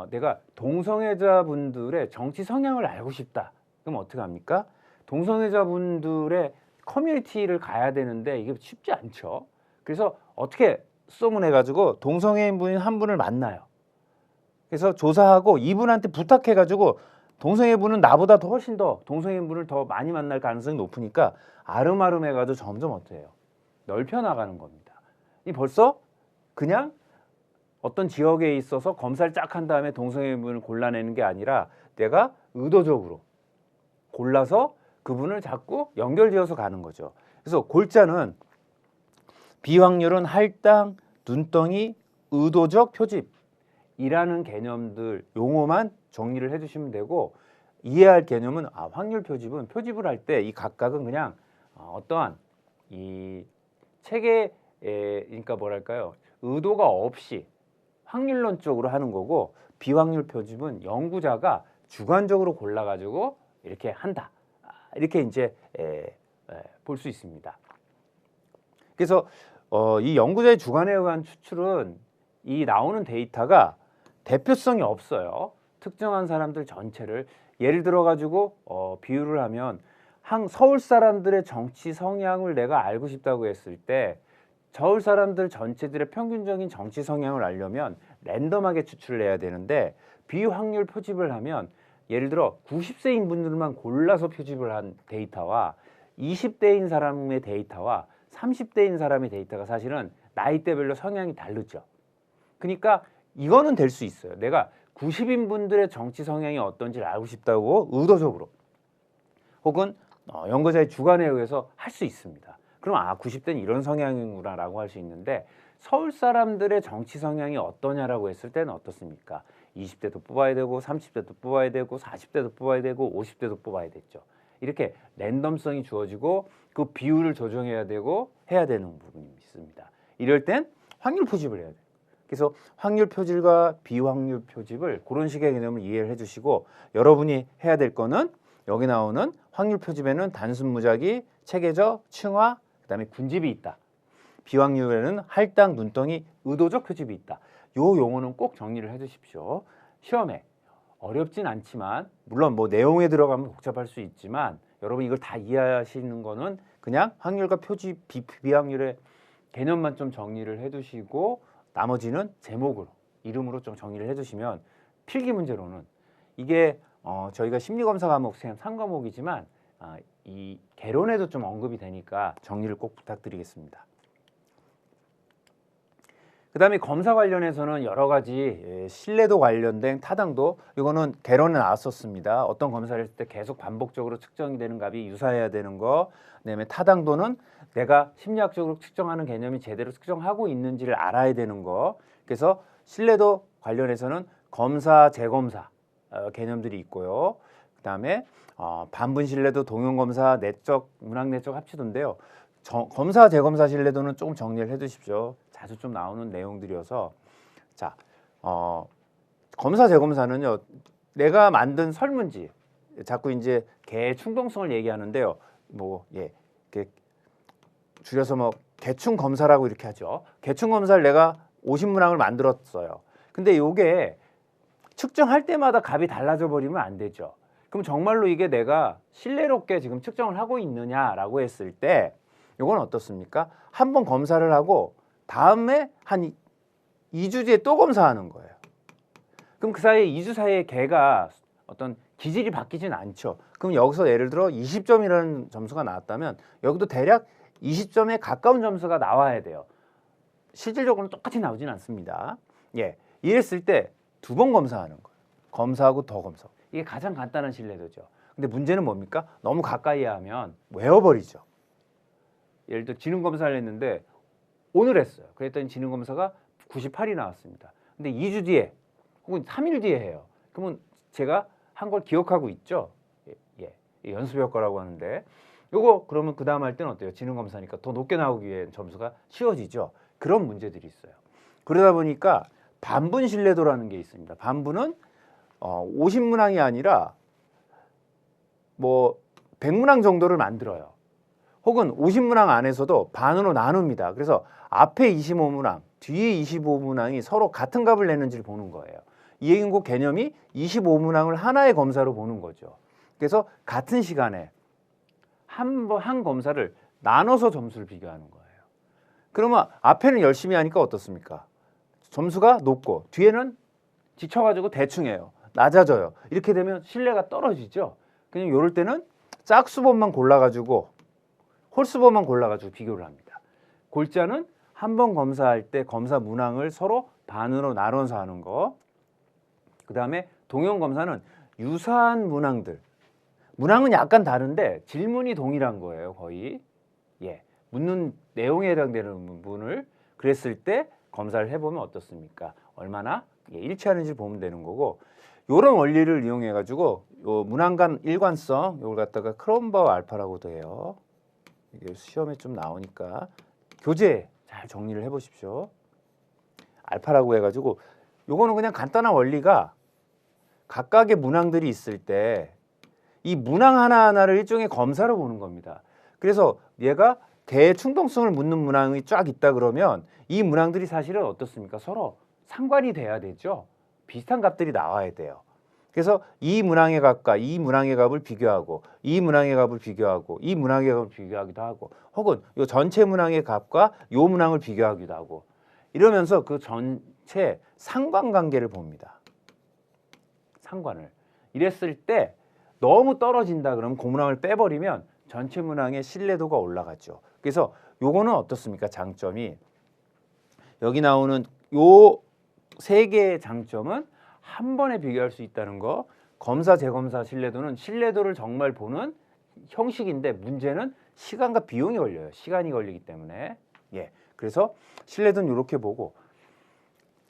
Speaker 2: 내가 동성애자분들의 정치 성향을 알고 싶다. 그럼 어떻게 합니까? 동성애자분들의 커뮤니티를 가야 되는데 이게 쉽지 않죠. 그래서 어떻게 소문해가지고 동성애인 분인 한 분을 만나요. 그래서 조사하고 이분한테 부탁해가지고 동성애 분은 나보다 더 훨씬 더 동성애 분을 더 많이 만날 가능성이 높으니까 아름아름 해가지고 점점 어때요? 넓혀 나가는 겁니다. 이 벌써 그냥 어떤 지역에 있어서 검사를 쫙 한 다음에 동성애 분을 골라내는 게 아니라 내가 의도적으로 골라서 그분을 자꾸 연결지어서 가는 거죠. 그래서 골자는 비확률은 할당, 눈덩이, 의도적 표집이라는 개념들 용어만 정리를 해주시면 되고 이해할 개념은 확률 표집은 표집을 할 때 이 각각은 그냥 어떠한 이 체계에 그러니까 뭐랄까요 의도가 없이 확률론적으로 하는 거고 비확률 표집은 연구자가 주관적으로 골라가지고 이렇게 한다 이렇게 이제 볼 수 있습니다. 그래서 이 연구자의 주관에 의한 추출은 이 나오는 데이터가 대표성이 없어요. 특정한 사람들 전체를 예를 들어 가지고 비유를 하면 서울 사람들의 정치 성향을 내가 알고 싶다고 했을 때 서울 사람들 전체들의 평균적인 정치 성향을 알려면 랜덤하게 추출을 해야 되는데 비확률 표집을 하면 예를 들어 90세인 분들만 골라서 표집을 한 데이터와 20대인 사람의 데이터와 30대인 사람의 데이터가 사실은 나이대별로 성향이 다르죠. 그러니까 이거는 될 수 있어요. 내가 90인 분들의 정치 성향이 어떤지를 알고 싶다고 의도적으로 혹은 연구자의 주관에 의해서 할 수 있습니다. 그럼 90대는 이런 성향이구나라고 할 수 있는데 서울 사람들의 정치 성향이 어떠냐라고 했을 때는 어떻습니까? 20대도 뽑아야 되고 30대도 뽑아야 되고 40대도 뽑아야 되고 50대도 뽑아야 됐죠. 이렇게 랜덤성이 주어지고 그 비율을 조정해야 되고 해야 되는 부분이 있습니다. 이럴 땐 확률 표집을 해야 돼요. 그래서 확률 표집과 비확률 표집을 그런 식의 개념을 이해를 해주시고 여러분이 해야 될 거는 여기 나오는 확률 표집에는 단순 무작위, 체계적, 층화, 그다음에 군집이 있다. 비확률에는 할당, 눈덩이, 의도적 표집이 있다. 요 용어는 꼭 정리를 해주십시오. 시험에 어렵진 않지만 물론 뭐 내용에 들어가면 복잡할 수 있지만 여러분 이걸 다 이해하시는 거는 그냥 확률과 표집, 비확률의 개념만 좀 정리를 해두시고 나머지는 제목으로 이름으로 좀 정리를 해주시면 필기 문제로는 이게 저희가 심리검사 과목 3과목이지만 이 개론에도 좀 언급이 되니까 정리를 꼭 부탁드리겠습니다. 그 다음에 검사 관련해서는 여러 가지 신뢰도 관련된 타당도 이거는 개론에 나왔었습니다. 어떤 검사를 했을 때 계속 반복적으로 측정이 되는 값이 유사해야 되는 거. 그다음에 타당도는 내가 심리학적으로 측정하는 개념이 제대로 측정하고 있는지를 알아야 되는 거. 그래서 신뢰도 관련해서는 검사, 재검사 개념들이 있고요. 그다음에 반분 신뢰도, 동형 검사, 내적, 문학 내적 합치도인데요. 검사, 재검사 신뢰도는 조금 정리를 해두십시오. 자주 좀 나오는 내용들이어서 자, 검사, 재검사는요. 내가 만든 설문지 자꾸 이제 개의 충동성을 얘기하는데요. 줄여서 개충 검사라고 이렇게 하죠. 개충 검사를 내가 50문항을 만들었어요. 근데 이게 측정할 때마다 값이 달라져 버리면 안 되죠. 그럼 정말로 이게 내가 신뢰롭게 지금 측정을 하고 있느냐라고 했을 때 이건 어떻습니까? 한 번 검사를 하고 다음에 한 2주 뒤에 또 검사하는 거예요. 그럼 그 사이에 2주 사이에 개가 어떤 기질이 바뀌진 않죠. 그럼 여기서 예를 들어 20점이라는 점수가 나왔다면 여기도 대략 20점에 가까운 점수가 나와야 돼요. 실질적으로는 똑같이 나오진 않습니다. 이랬을 때 2번 검사하는 거예요. 검사하고 더 검사. 이게 가장 간단한 신뢰도죠. 근데 문제는 뭡니까? 너무 가까이 하면 외워버리죠. 예를 들어 지능검사를 했는데 오늘 했어요. 그랬더니 지능검사가 98이 나왔습니다. 근데 2주 뒤에 혹은 3일 뒤에 해요. 그러면 제가 한 걸 기억하고 있죠. 연습 효과라고 하는데 요거 그러면 그 다음 할 때는 어때요? 지능 검사니까 더 높게 나오기 위해 점수가 쉬워지죠. 그런 문제들이 있어요. 그러다 보니까 반분 신뢰도라는 게 있습니다. 반분은 50문항이 아니라 뭐 100문항 정도를 만들어요. 혹은 50문항 안에서도 반으로 나눕니다. 그래서 앞에 25문항, 뒤에 25문항이 서로 같은 값을 내는지를 보는 거예요. 이 얘기는 그 개념이 25문항을 하나의 검사로 보는 거죠. 그래서 같은 시간에 한 검사를 나눠서 점수를 비교하는 거예요. 그러면 앞에는 열심히 하니까 어떻습니까? 점수가 높고 뒤에는 지쳐가지고 대충 해요. 낮아져요. 이렇게 되면 신뢰가 떨어지죠. 그냥 이럴 때는 짝수번만 골라가지고 홀수번만 골라가지고 비교를 합니다. 골자는 한 번 검사할 때 검사 문항을 서로 반으로 나눠서 하는 거. 그 다음에 동형 검사는 유사한 문항들. 문항은 약간 다른데 질문이 동일한 거예요, 거의. 묻는 내용에 해당되는 부분을 그랬을 때 검사를 해보면 어떻습니까? 얼마나 일치하는지 보면 되는 거고, 이런 원리를 이용해 가지고 요 문항 간 일관성 요걸 갖다가 크롬바우 알파라고도 해요. 이게 시험에 좀 나오니까 교재 잘 정리를 해보십시오. 알파라고 해가지고 요거는 그냥 간단한 원리가 각각의 문항들이 있을 때 이 문항 하나하나를 일종의 검사로 보는 겁니다. 그래서 얘가 개의 충동성을 묻는 문항이 쫙 있다 그러면 이 문항들이 사실은 어떻습니까? 서로 상관이 돼야 되죠. 비슷한 값들이 나와야 돼요. 그래서 이 문항의 값과 이 문항의 값을 비교하고 이 문항의 값을 비교하고 이 문항의 값을 비교하기도 하고 혹은 이 전체 문항의 값과 이 문항을 비교하기도 하고 이러면서 그 전체 상관관계를 봅니다. 상관을. 이랬을 때 너무 떨어진다 그러면 그 문항을 빼버리면 전체 문항의 신뢰도가 올라가죠. 그래서 요거는 어떻습니까? 장점이 여기 나오는 요 세 개의 장점은 한 번에 비교할 수 있다는 거. 검사 재검사 신뢰도는 신뢰도를 정말 보는 형식인데 문제는 시간과 비용이 걸려요. 시간이 걸리기 때문에. 그래서 신뢰도는 이렇게 보고,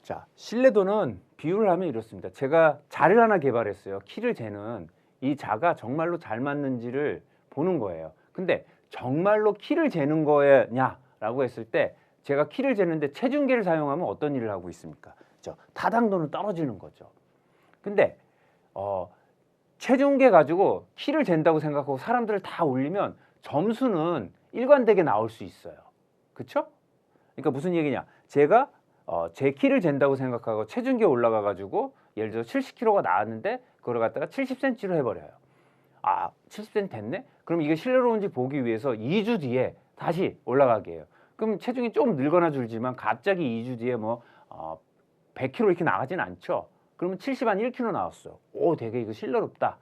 Speaker 2: 자, 신뢰도는 비유를 하면 이렇습니다. 제가 자를 하나 개발했어요. 키를 재는 이 자가 정말로 잘 맞는지를 보는 거예요. 근데 정말로 키를 재는 거냐라고 했을 때 제가 키를 재는데 체중계를 사용하면 어떤 일을 하고 있습니까? 타당도는 떨어지는 거죠. 근데 체중계 가지고 키를 잰다고 생각하고 사람들을 다 올리면 점수는 일관되게 나올 수 있어요. 그렇죠? 그러니까 무슨 얘기냐? 제가 제 키를 잰다고 생각하고 체중계에 올라가 가지고 예를 들어 70kg가 나왔는데 그걸 갖다가 70cm로 해버려요. 70cm 됐네? 그럼 이게 신뢰로운지 보기 위해서 2주 뒤에 다시 올라가게 해요. 그럼 체중이 좀 늘거나 줄지만 갑자기 2주 뒤에 뭐 100kg 이렇게 나가진 않죠. 그러면 70 한 1kg 나왔어. 오, 되게 이거 신뢰롭다.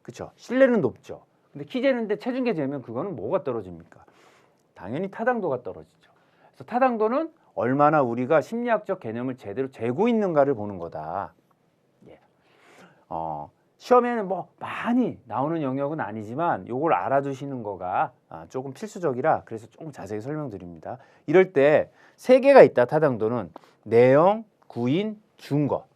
Speaker 2: 그렇죠? 신뢰는 높죠. 근데 키 재는데 체중계 재면 그거는 뭐가 떨어집니까? 당연히 타당도가 떨어지죠. 그래서 타당도는 얼마나 우리가 심리학적 개념을 제대로 재고 있는가를 보는 거다. 시험에는 뭐 많이 나오는 영역은 아니지만 요걸 알아두시는 거가 조금 필수적이라 그래서 조금 자세히 설명드립니다. 이럴 때 세 개가 있다. 타당도는 내용, 구인, 준거.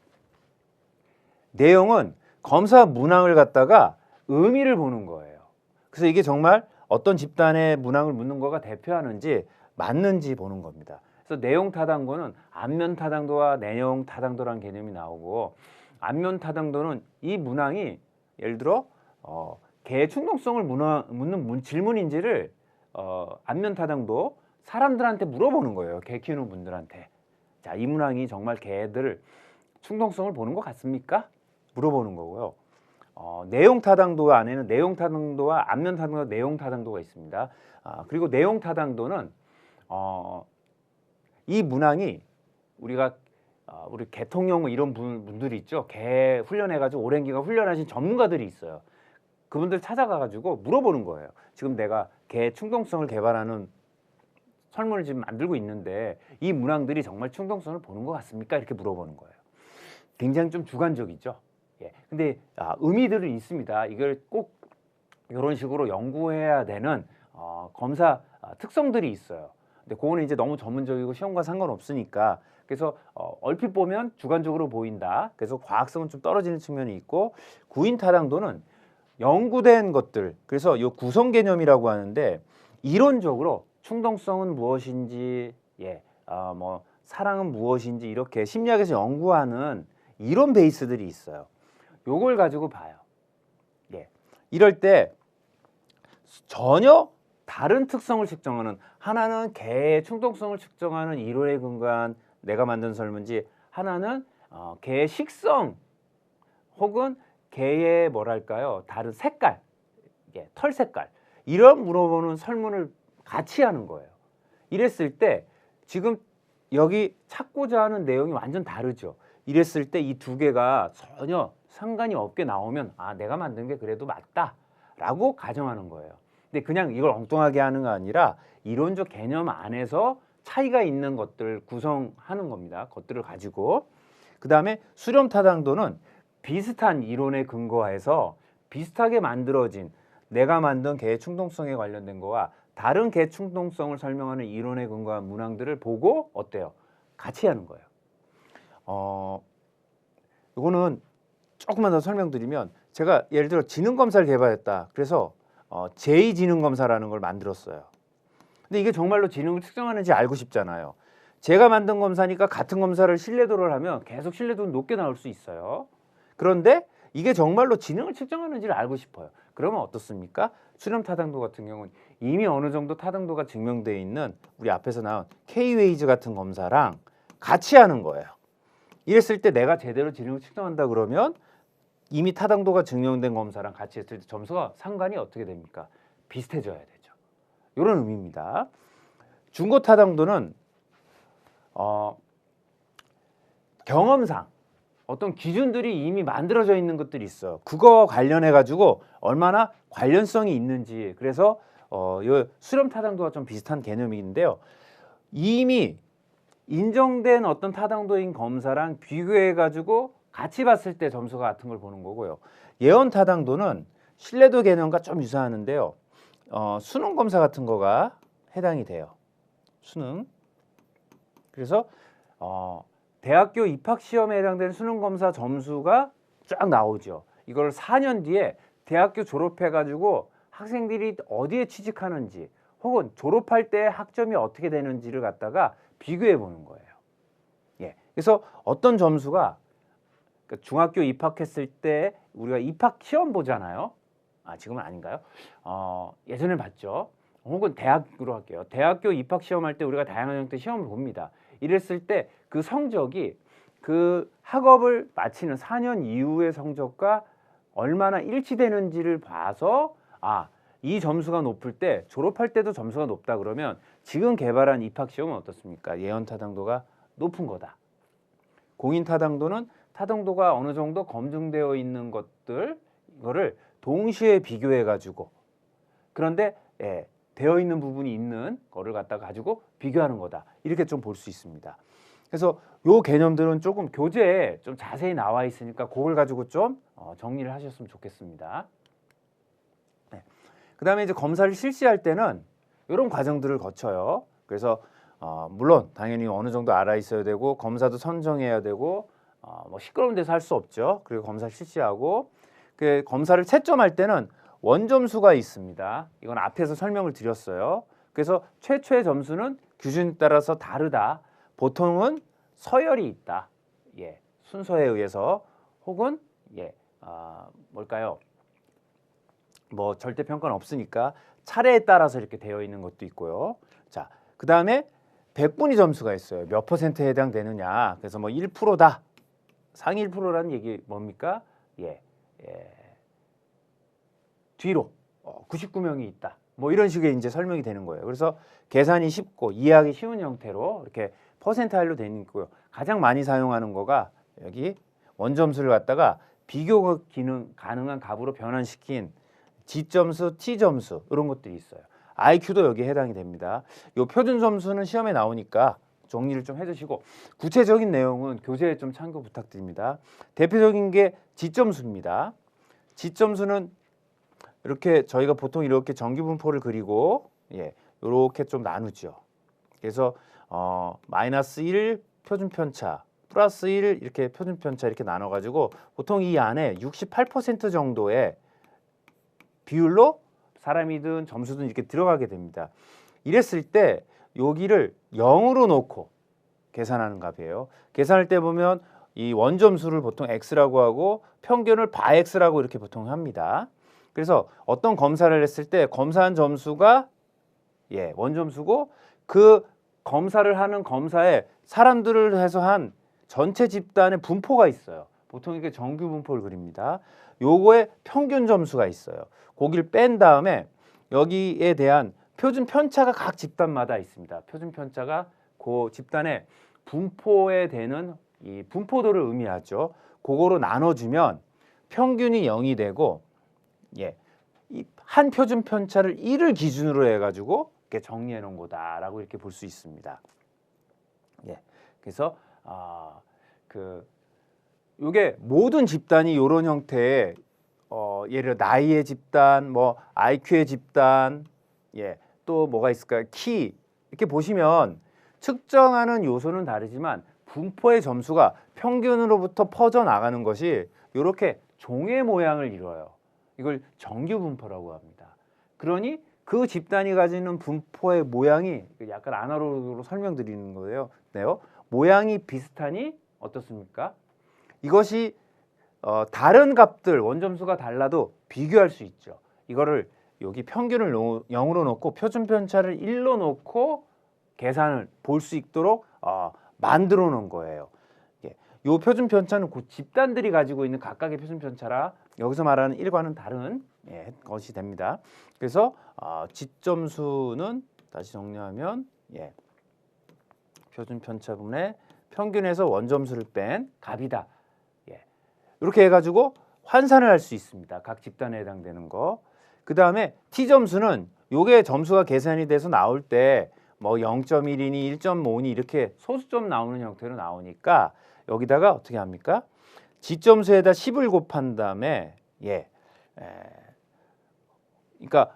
Speaker 2: 내용은 검사 문항을 갖다가 의미를 보는 거예요. 그래서 이게 정말 어떤 집단의 문항을 묻는 거가 대표하는지 맞는지 보는 겁니다. 그래서 내용 타당도는 안면 타당도와 내용 타당도라는 개념이 나오고, 안면 타당도는 이 문항이 예를 들어 개의 충동성을 묻는 질문인지를 안면 타당도 사람들한테 물어보는 거예요. 개 키우는 분들한테. 자, 이 문항이 정말 개들 충동성을 보는 것 같습니까? 물어보는 거고요. 내용 타당도 안에는 내용 타당도와 안면 타당도, 내용 타당도가 있습니다. 그리고 내용 타당도는 이 문항이 우리가 우리 개통용 이런 분들이 있죠. 개 훈련해가지고 오랜 기간 훈련하신 전문가들이 있어요. 그분들 찾아가가지고 물어보는 거예요. 지금 내가 개 충동성을 개발하는 설문을 지금 만들고 있는데 이 문항들이 정말 충동성을 보는 것 같습니까? 이렇게 물어보는 거예요. 굉장히 좀 주관적이죠. 근데 의미들은 있습니다. 이걸 꼭 이런 식으로 연구해야 되는 검사 특성들이 있어요. 근데 그거는 이제 너무 전문적이고 시험과 상관없으니까 그래서 얼핏 보면 주관적으로 보인다. 그래서 과학성은 좀 떨어지는 측면이 있고 구인 타당도는 연구된 것들. 그래서 이 구성 개념이라고 하는데 이론적으로 충동성은 무엇인지, 뭐 사랑은 무엇인지 이렇게 심리학에서 연구하는 이론 베이스들이 있어요. 요걸 가지고 봐요. 이럴 때 전혀 다른 특성을 측정하는 하나는 개의 충동성을 측정하는 이론에 근거한 내가 만든 설문지 하나는 개의 식성 혹은 개의 뭐랄까요 다른 색깔, 털 색깔 이런 물어보는 설문을 같이 하는 거예요. 이랬을 때 지금 여기 찾고자 하는 내용이 완전 다르죠. 이랬을 때 이 두 개가 전혀 상관이 없게 나오면 아 내가 만든 게 그래도 맞다라고 가정하는 거예요. 근데 그냥 이걸 엉뚱하게 하는 거 아니라 이론적 개념 안에서 차이가 있는 것들 구성하는 겁니다. 것들을 가지고 그 다음에 수렴 타당도는 비슷한 이론에 근거해서 비슷하게 만들어진 내가 만든 개의 충동성에 관련된 거와 다른 개 충동성을 설명하는 이론에 근거한 문항들을 보고 어때요? 같이 하는 거예요. 이거는 조금만 더 설명드리면 제가 예를 들어 지능검사를 개발했다. 그래서 제2지능검사라는 걸 만들었어요. 근데 이게 정말로 지능을 측정하는지 알고 싶잖아요. 제가 만든 검사니까 같은 검사를 신뢰도를 하면 계속 신뢰도는 높게 나올 수 있어요. 그런데 이게 정말로 지능을 측정하는지를 알고 싶어요. 그러면 어떻습니까? 수렴 타당도 같은 경우는 이미 어느 정도 타당도가 증명되어 있는 우리 앞에서 나온 K-웨이즈 같은 검사랑 같이 하는 거예요. 이랬을 때 내가 제대로 지능을 측정한다 그러면 이미 타당도가 증명된 검사랑 같이 했을 때 점수가 상관이 어떻게 됩니까? 비슷해져야 되죠. 이런 의미입니다. 중고 타당도는 경험상 어떤 기준들이 이미 만들어져 있는 것들이 있어요. 그거 관련해 가지고 얼마나 관련성이 있는지. 그래서 요 수렴 타당도가 좀 비슷한 개념인데요. 이미 인정된 어떤 타당도인 검사랑 비교해 가지고 같이 봤을 때 점수가 같은 걸 보는 거고요. 예언 타당도는 신뢰도 개념과 좀 유사하는데요. 수능 검사 같은 거가 해당이 돼요. 수능. 그래서 대학교 입학 시험에 해당되는 수능 검사 점수가 쫙 나오죠. 이걸 4년 뒤에 대학교 졸업해 가지고 학생들이 어디에 취직하는지 혹은 졸업할 때 학점이 어떻게 되는지를 갖다가 비교해 보는 거예요. 그래서 어떤 점수가 중학교 입학했을 때 우리가 입학 시험 보잖아요. 지금은 아닌가요? 예전에 봤죠. 혹은 대학으로 할게요. 대학교 입학 시험할 때 우리가 다양한 형태의 시험을 봅니다. 이랬을 때 그 성적이 그 학업을 마치는 4년 이후의 성적과 얼마나 일치되는지를 봐서 이 점수가 높을 때 졸업할 때도 점수가 높다 그러면 지금 개발한 입학 시험은 어떻습니까? 예언 타당도가 높은 거다. 공인 타당도는 타당도가 어느 정도 검증되어 있는 것들 이거를 동시에 비교해 가지고 그런데 되어 있는 부분이 있는 거를 갖다 가지고 비교하는 거다. 이렇게 좀 볼 수 있습니다. 그래서 요 개념들은 조금 교재에 좀 자세히 나와 있으니까 그걸 가지고 좀 정리를 하셨으면 좋겠습니다. 그다음에 이제 검사를 실시할 때는 이런 과정들을 거쳐요. 그래서 물론 당연히 어느 정도 알아 있어야 되고 검사도 선정해야 되고 뭐 시끄러운 데서 할 수 없죠. 그리고 검사를 실시하고 그 검사를 채점할 때는 원점수가 있습니다. 이건 앞에서 설명을 드렸어요. 그래서 최초의 점수는 기준에 따라서 다르다. 보통은 서열이 있다. 순서에 의해서 혹은 뭘까요? 뭐 절대 평가는 없으니까 차례에 따라서 이렇게 되어 있는 것도 있고요. 자, 그 다음에 백분위 점수가 있어요. 몇 퍼센트에 해당되느냐. 그래서 뭐 1%다. 상위 1%라는 얘기 뭡니까? 뒤로 99명이 있다. 뭐 이런 식의 이제 설명이 되는 거예요. 그래서 계산이 쉽고 이해하기 쉬운 형태로 이렇게 퍼센타일로 되어 있고요. 가장 많이 사용하는 거가 여기 원점수를 갖다가 비교 기능 가능한 값으로 변환시킨 G점수, T점수 이런 것들이 있어요. IQ도 여기에 해당이 됩니다. 이 표준 점수는 시험에 나오니까 정리를 좀 해주시고 구체적인 내용은 교재에 좀 참고 부탁드립니다. 대표적인 게 G점수입니다. G점수는 이렇게 저희가 보통 이렇게 정규분포를 그리고 이렇게 좀 나누죠. 그래서 마이너스 1, 표준편차 플러스 1 이렇게 표준편차 이렇게 나눠가지고 보통 이 안에 68% 정도의 비율로 사람이든 점수든 이렇게 들어가게 됩니다. 이랬을 때 여기를 0으로 놓고 계산하는 값이에요. 계산할 때 보면 이 원점수를 보통 x라고 하고 평균을 바x라고 이렇게 보통 합니다. 그래서 어떤 검사를 했을 때 검사한 점수가 원점수고 그 검사를 하는 검사에 사람들을 해서 한 전체 집단의 분포가 있어요. 보통 이게 정규 분포를 그립니다. 요거에 평균 점수가 있어요. 거기를 뺀 다음에 여기에 대한 표준 편차가 각 집단마다 있습니다. 표준 편차가 그 집단의 분포에 되는 이 분포도를 의미하죠. 그거로 나눠주면 평균이 0이 되고 이 한 표준 편차를 1을 기준으로 해가지고 이렇게 정리해 놓은 거다라고 이렇게 볼 수 있습니다. 그래서 요게 모든 집단이 이런 형태의 예를 들어 나이의 집단, 뭐 IQ의 집단, 또 뭐가 있을까요? 키 이렇게 보시면 측정하는 요소는 다르지만 분포의 점수가 평균으로부터 퍼져 나가는 것이 이렇게 종의 모양을 이루어요. 이걸 정규 분포라고 합니다. 그러니 그 집단이 가지는 분포의 모양이 약간 아날로그로 설명드리는 거예요. 모양이 비슷하니 어떻습니까? 이것이 다른 값들 원점수가 달라도 비교할 수 있죠. 이거를 여기 평균을 0으로 놓고 표준 편차를 1로 놓고 계산을 볼 수 있도록 만들어 놓은 거예요. 요 표준 편차는 그 집단들이 가지고 있는 각각의 표준 편차라 여기서 말하는 1과는 다른 것이 됩니다. 그래서 지점수는 다시 정리하면 표준 편차분의 평균에서 원점수를 뺀 값이다. 이렇게 해가지고 환산을 할 수 있습니다. 각 집단에 해당되는 거. 그 다음에 t점수는 요게 점수가 계산이 돼서 나올 때 뭐 0.1이니 1.5니 이렇게 소수점 나오는 형태로 나오니까 여기다가 어떻게 합니까? 지점수에다 10을 곱한 다음에 그러니까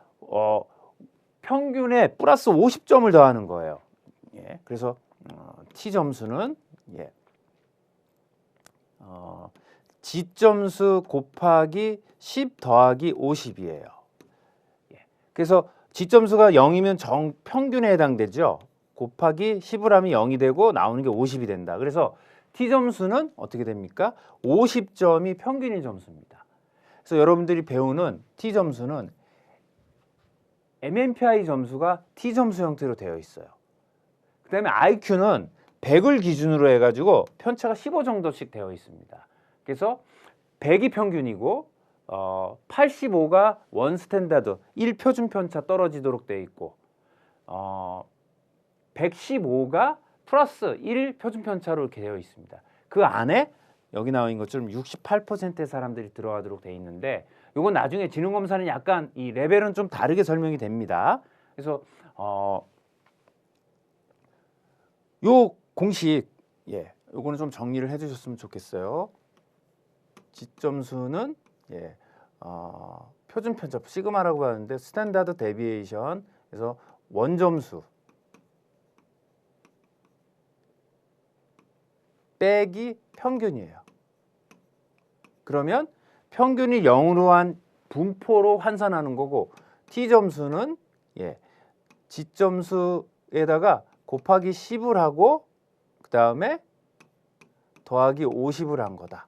Speaker 2: 평균에 플러스 50점을 더하는 거예요. 그래서 t점수는 지점수 곱하기 10 더하기 50이에요. 그래서 지점수가 0이면 평균에 해당되죠. 곱하기 10을 하면 0이 되고 나오는 게 50이 된다. 그래서 t점수는 어떻게 됩니까? 50점이 평균인 점수입니다. 그래서 여러분들이 배우는 t점수는 MMPI 점수가 t점수 형태로 되어 있어요. 그 다음에 IQ는 100을 기준으로 해가지고 편차가 15 정도씩 되어 있습니다. 그래서 100이 평균이고 85가 원 스탠다드 1표준 편차 떨어지도록 되어 있고 115가 플러스 1 표준 편차로 이렇게 되어 있습니다. 그 안에 여기 나와 있는 것처럼 68%의 사람들이 들어가도록 되어 있는데 이건 나중에 지능검사는 약간 이 레벨은 좀 다르게 설명이 됩니다. 그래서 요 공식 요거는 좀 정리를 해주셨으면 좋겠어요. 지점수는 표준 편차 시그마라고 하는데 스탠다드 데비에이션 그래서 원점수 빼기 평균이에요. 그러면 평균이 0으로 한 분포로 환산하는 거고 t점수는 지점수에다가 곱하기 10을 하고 그 다음에 더하기 50을 한 거다.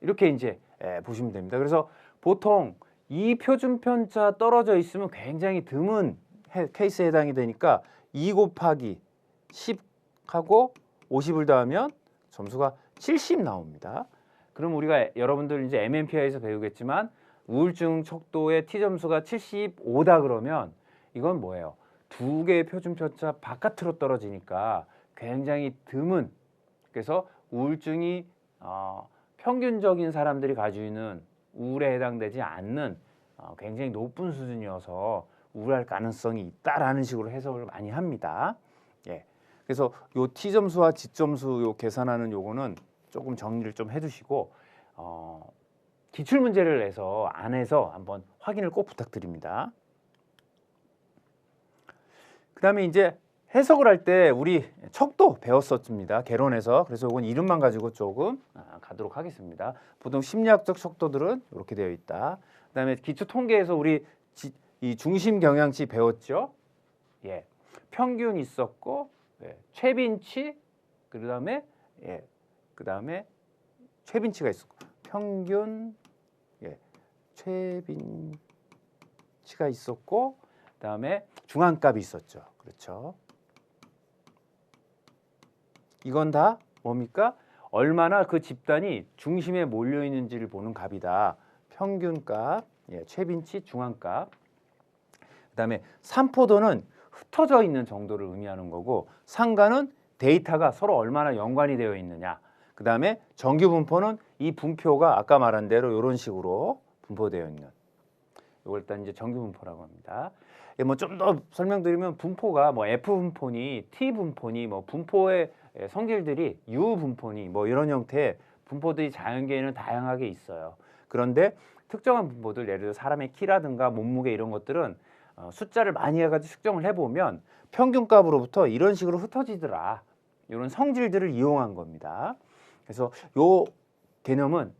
Speaker 2: 이렇게 이제 보시면 됩니다. 그래서 보통 이 표준 편차 떨어져 있으면 굉장히 드문 케이스에 해당이 되니까 2 곱하기 10 하고 50을 더하면 점수가 70 나옵니다. 그럼 우리가 여러분들 이제 MMPI에서 배우겠지만 우울증 척도의 t점수가 75다 그러면 이건 뭐예요? 두 개의 표준 편차 바깥으로 떨어지니까 굉장히 드문 그래서 우울증이 평균적인 사람들이 가지고 있는 우울에 해당되지 않는 굉장히 높은 수준이어서 우울할 가능성이 있다라는 식으로 해석을 많이 합니다. 그래서 요 t점수와 지점수 요 계산하는 요거는 조금 정리를 좀 해두시고 기출 문제를 내서 안에서 한번 확인을 꼭 부탁드립니다. 그 다음에 이제 해석을 할 때 우리 척도 배웠었습니다. 개론에서. 그래서 이건 이름만 가지고 조금 가도록 하겠습니다. 보통 심리학적 척도들은 이렇게 되어 있다. 그다음에 기초 통계에서 우리 이 중심 경향치 배웠죠. 예, 평균 있었고 최빈치 그다음에 그다음에 최빈치가 있었고 평균 최빈치가 있었고 그다음에 중앙값이 있었죠. 그렇죠. 이건 다 뭡니까? 얼마나 그 집단이 중심에 몰려 있는지를 보는 값이다. 평균값, 최빈치, 중앙값. 그다음에 산포도는 흩어져 있는 정도를 의미하는 거고 상가는 데이터가 서로 얼마나 연관이 되어 있느냐. 그다음에 정규 분포는 이 분표가 아까 말한 대로 이런 식으로 분포되어 있는. 이걸 일단 이제 정규 분포라고 합니다. 뭐 좀 더 설명드리면 분포가 뭐 F 분포니 T 분포니 뭐 분포의 성질들이 U 분포니 뭐 이런 형태의 분포들이 자연계에는 다양하게 있어요. 그런데 특정한 분포들 예를 들어 사람의 키라든가 몸무게 이런 것들은 숫자를 많이 해가지고 측정을 해보면 평균값으로부터 이런 식으로 흩어지더라. 이런 성질들을 이용한 겁니다. 그래서 요 개념은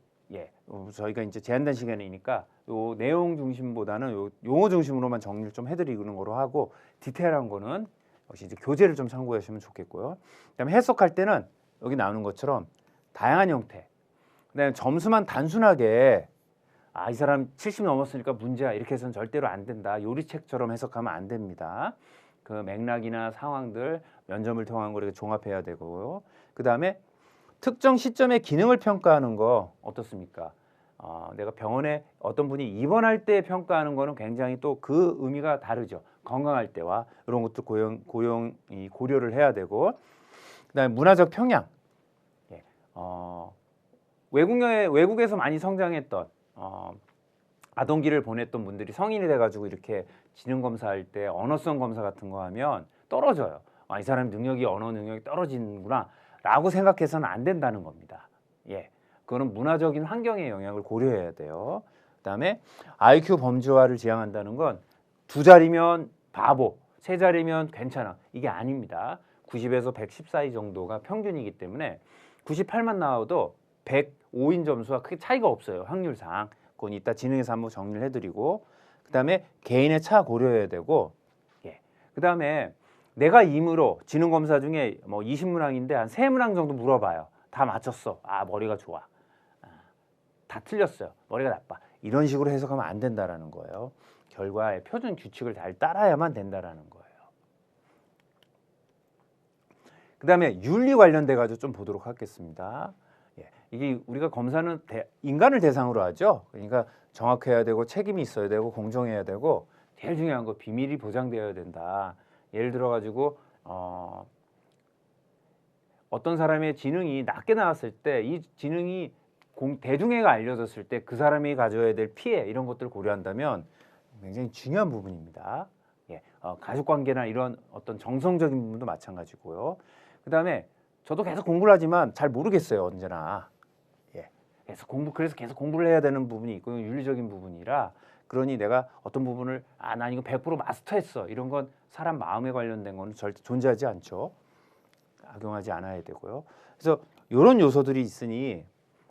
Speaker 2: 저희가 이제 제한된 시간이니까 요 내용 중심보다는 요 용어 중심으로만 정리를 좀 해드리는 거로 하고 디테일한 거는 역시 이제 교재를 좀 참고하시면 좋겠고요. 그다음에 해석할 때는 여기 나오는 것처럼 다양한 형태. 그다음에 점수만 단순하게 이 사람 70 넘었으니까 문제야 이렇게 해서는 절대로 안 된다. 요리책처럼 해석하면 안 됩니다. 그 맥락이나 상황들 면접을 통한 걸 이렇게 종합해야 되고요. 그다음에 특정 시점의 기능을 평가하는 거 어떻습니까? 내가 병원에 어떤 분이 입원할 때 평가하는 거는 굉장히 또 그 의미가 다르죠. 건강할 때와 이런 것도 고려를 해야 되고, 그다음에 문화적 평양. 외국에서 많이 성장했던 아동기를 보냈던 분들이 성인이 돼가지고 이렇게 지능 검사할 때 언어성 검사 같은 거 하면 떨어져요. 이 사람 능력이 언어 능력이 떨어지는구나라고 생각해서는 안 된다는 겁니다. 그거는 문화적인 환경의 영향을 고려해야 돼요. 그다음에 IQ 범주화를 지향한다는 건 2자리면 바보, 3자리면 괜찮아. 이게 아닙니다. 90에서 110 사이 정도가 평균이기 때문에 98만 나와도 105인 점수와 크게 차이가 없어요. 확률상. 그건 이따 지능에서 한번 정리를 해드리고, 그다음에 개인의 차 고려해야 되고, 그다음에 내가 임으로 지능 검사 중에 뭐 20문항인데 한 3문항 정도 물어봐요. 다 맞췄어. 머리가 좋아. 다 틀렸어요. 머리가 나빠. 이런 식으로 해석하면 안 된다라는 거예요. 결과의 표준 규칙을 잘 따라야만 된다라는 거예요. 그다음에 윤리 관련돼 가지고 좀 보도록 하겠습니다. 이게 우리가 검사는 인간을 대상으로 하죠. 그러니까 정확해야 되고 책임이 있어야 되고 공정해야 되고 제일 중요한 거 비밀이 보장되어야 된다. 예를 들어 가지고 어떤 사람의 지능이 낮게 나왔을 때 이 지능이 대중에게 알려졌을 때 그 사람이 가져야 될 피해 이런 것들을 고려한다면 굉장히 중요한 부분입니다. 가족관계나 이런 어떤 정성적인 부분도 마찬가지고요. 그다음에 저도 계속 공부를 하지만 잘 모르겠어요. 언제나. 그래서 계속 공부를 해야 되는 부분이 있고 윤리적인 부분이라 그러니 내가 어떤 부분을 난 이거 100% 마스터했어. 이런 건 사람 마음에 관련된 거는 절대 존재하지 않죠. 악용하지 않아야 되고요. 그래서 이런 요소들이 있으니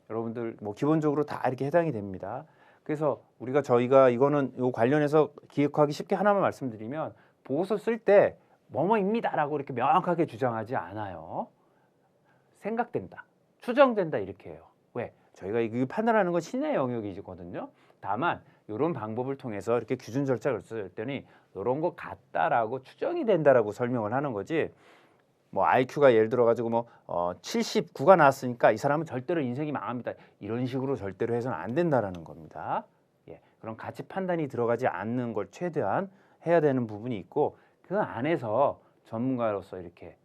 Speaker 2: 여러분들 뭐 기본적으로 다 이렇게 해당이 됩니다. 그래서 저희가 이거는 요 관련해서 기억하기 쉽게 하나만 말씀드리면 보고서 쓸 때 뭐뭐입니다라고 이렇게 명확하게 주장하지 않아요. 생각된다, 추정된다 이렇게 해요. 왜? 저희가 이 판단하는 건 신의 영역이거든요. 다만 이런 방법을 통해서 이렇게 기준 절차를 썼더니 이런 거 같다라고 추정이 된다라고 설명을 하는 거지. 뭐 IQ가 예를 들어 가지고 79가 나왔으니까 이 사람은 절대로 인생이 망합니다. 이런 식으로 절대로 해서는 안 된다라는 겁니다. 그런 가치 판단이 들어가지 않는 걸 최대한 해야 되는 부분이 있고 그 안에서 전문가로서 이렇게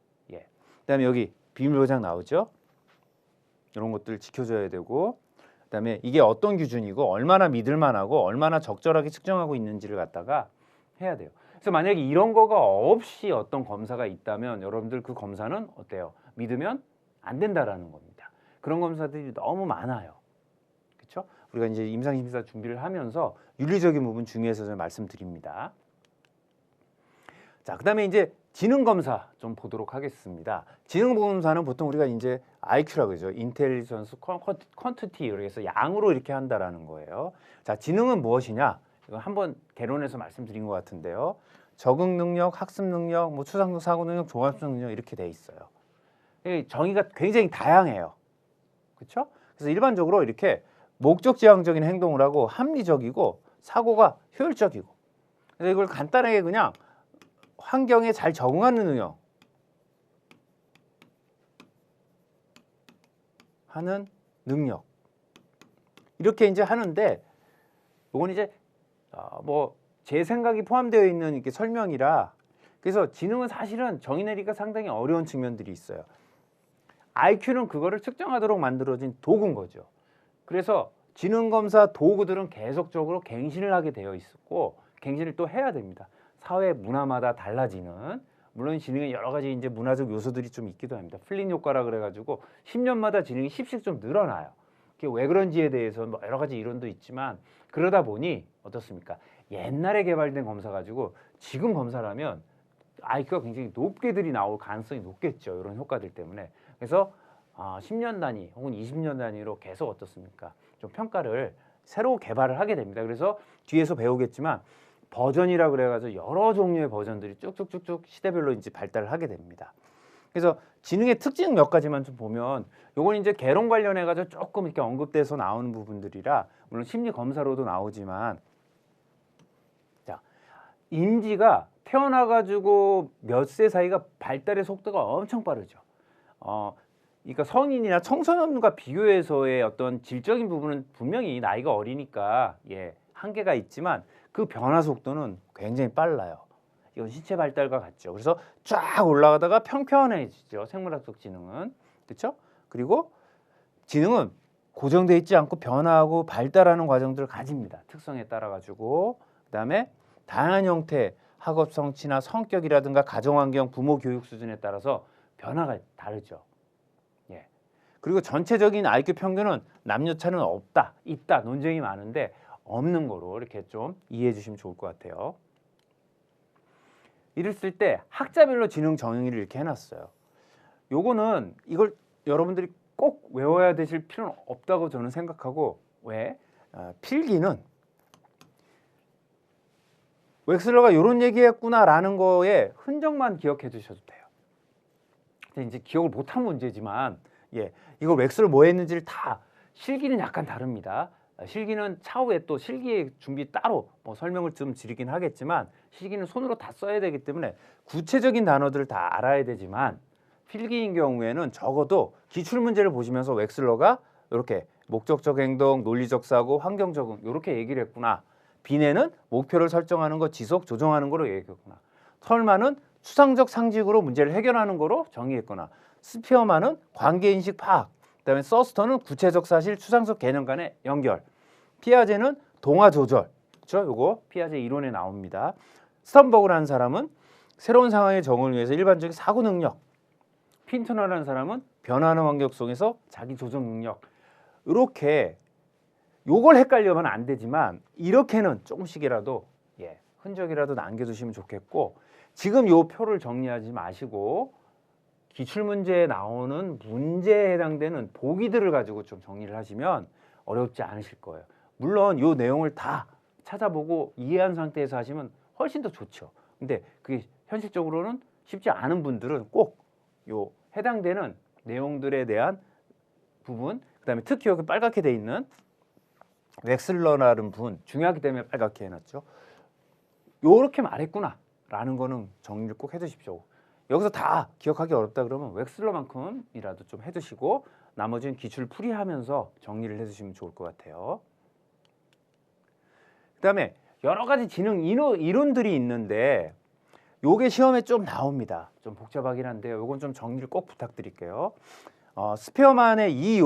Speaker 2: 그다음에 여기 비밀 보장 나오죠. 이런 것들을 지켜줘야 되고 그다음에 이게 어떤 기준이고 얼마나 믿을만하고 얼마나 적절하게 측정하고 있는지를 갖다가 해야 돼요. 그래서 만약에 이런 거가 없이 어떤 검사가 있다면 여러분들 그 검사는 어때요? 믿으면 안 된다라는 겁니다. 그런 검사들이 너무 많아요. 그렇죠? 우리가 이제 임상심사 준비를 하면서 윤리적인 부분 중요해서 좀 말씀드립니다. 자, 그다음에 이제 지능 검사 좀 보도록 하겠습니다. 지능 검사는 보통 우리가 이제 IQ라고 그러죠. 인텔리전스 퀀티티 이렇게 해서 양으로 이렇게 한다라는 거예요. 자, 지능은 무엇이냐? 이거 한번 개론해서 말씀드린 것 같은데요. 적응 능력, 학습 능력, 뭐 추상적 사고 능력, 종합적 능력 이렇게 돼 있어요. 이 정의가 굉장히 다양해요. 그렇죠? 그래서 일반적으로 이렇게 목적지향적인 행동을 하고 합리적이고 사고가 효율적이고, 그래서 이걸 간단하게 그냥 환경에 잘 적응하는 능력 하는 능력 이렇게 이제 하는데, 이건 이제 뭐 제 생각이 포함되어 있는 이렇게 설명이라, 그래서 지능은 사실은 정의 내리기가 상당히 어려운 측면들이 있어요. IQ는 그거를 측정하도록 만들어진 도구인 거죠. 그래서 지능 검사 도구들은 계속적으로 갱신을 하게 되어 있었고, 갱신을 또 해야 됩니다. 사회 문화마다 달라지는, 물론 지능에 여러 가지 이제 문화적 요소들이 좀 있기도 합니다. 플린 효과라 그래가지고 10년마다 지능이 10씩 좀 늘어나요. 그게 왜 그런지에 대해서 뭐 여러 가지 이론도 있지만, 그러다 보니 어떻습니까? 옛날에 개발된 검사 가지고 지금 검사라면 IQ가 굉장히 높게들이 나올 가능성이 높겠죠. 이런 효과들 때문에. 그래서 10년 단위 혹은 20년 단위로 계속 어떻습니까? 좀 평가를 새로 개발을 하게 됩니다. 그래서 뒤에서 배우겠지만 버전이라 그래가지고 여러 종류의 버전들이 쭉쭉쭉쭉 시대별로 이제 발달을 하게 됩니다. 그래서 지능의 특징 몇 가지만 좀 보면, 요건 이제 개론 관련해가지고 조금 이렇게 언급돼서 나오는 부분들이라, 물론 심리 검사로도 나오지만, 자, 인지가 태어나가지고 몇 세 사이가 발달의 속도가 엄청 빠르죠. 그러니까 성인이나 청소년과 비교해서의 어떤 질적인 부분은 분명히 나이가 어리니까 한계가 있지만 그 변화 속도는 굉장히 빨라요. 이건 신체 발달과 같죠. 그래서 쫙 올라가다가 평평해지죠. 생물학적 지능은. 그렇죠? 그리고 지능은 고정되어 있지 않고 변화하고 발달하는 과정들을 가집니다. 특성에 따라 가지고. 그다음에 다양한 형태, 학업 성취나 성격이라든가 가정 환경, 부모 교육 수준에 따라서 변화가 다르죠. 그리고 전체적인 IQ 평균은 남녀 차는 없다, 있다 논쟁이 많은데 없는 거로 이렇게 좀 이해해 주시면 좋을 것 같아요. 이랬을 때 학자별로 지능 정의를 이렇게 해놨어요. 요거는 이걸 여러분들이 꼭 외워야 되실 필요는 없다고 저는 생각하고, 왜? 필기는 웩슬러가 이런 얘기했구나라는 거에 흔적만 기억해 두셔도 돼요. 근데 이제 기억을 못한 문제지만, 이걸 웩슬러 뭐 했는지를 다, 실기는 약간 다릅니다. 실기는 차후에 또 실기의 준비 따로 뭐 설명을 좀 드리긴 하겠지만, 실기는 손으로 다 써야 되기 때문에 구체적인 단어들을 다 알아야 되지만, 필기인 경우에는 적어도 기출 문제를 보시면서 웩슬러가 이렇게 목적적 행동, 논리적 사고, 환경 적응 이렇게 얘기를 했구나. 비례는 목표를 설정하는 거, 지속 조정하는 거로 얘기했구나. 털만은 추상적 상식으로 문제를 해결하는 거로 정의했거나, 스피어만은 관계인식 파악, 그다음에 서스터는 구체적 사실, 추상적 개념 간의 연결, 피아제는 동화 조절, 그렇죠? 요거 피아제 이론에 나옵니다. 스턴버그라는 사람은 새로운 상황에 적응을 위해서 일반적인 사고 능력, 핀터너라는 사람은 변화하는 환경 속에서 자기 조정 능력. 이렇게 요걸 헷갈려면 안 되지만 이렇게는 조금씩이라도 흔적이라도 남겨두시면 좋겠고, 지금 요 표를 정리하지 마시고 기출문제에 나오는 문제에 해당되는 보기들을 가지고 좀 정리를 하시면 어렵지 않으실 거예요. 물론 요 내용을 다 찾아보고 이해한 상태에서 하시면 훨씬 더 좋죠. 근데 그게 현실적으로는 쉽지 않은 분들은 꼭 요 해당되는 내용들에 대한 부분, 그다음에 특히 여기 빨갛게 돼 있는 웩슬러라는 분, 중요하기 때문에 빨갛게 해놨죠. 요렇게 말했구나 라는 거는 정리를 꼭 해두십시오. 여기서 다 기억하기 어렵다 그러면 웩슬러만큼이라도 좀 해두시고 나머지는 기출 풀이하면서 정리를 해두시면 좋을 것 같아요. 그다음에 여러 가지 지능 이론들이 있는데 요게 시험에 좀 나옵니다. 좀 복잡하긴 한데요. 요건 좀 정리를 꼭 부탁드릴게요. 스피어만의 이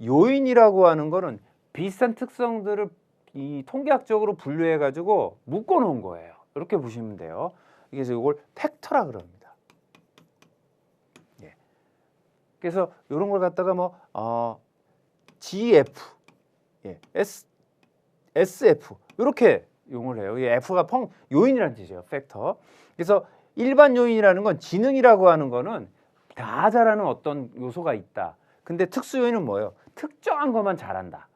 Speaker 2: 요인이라고 하는 거는 비슷한 특성들을 이 통계학적으로 분류해 가지고 묶어 놓은 거예요. 이렇게 보시면 돼요. 그래서 이걸 팩터라 그럽니다. 그래서 이런 걸 갖다가 뭐 GF, SF 이렇게 용어를 해요. 이 F가 요인이라는 뜻이에요. 팩터. 그래서 일반 요인이라는 건 지능이라고 하는 거는 다 잘하는 어떤 요소가 있다. 근데 특수 요인은 뭐예요? 특정한 것만 잘한다.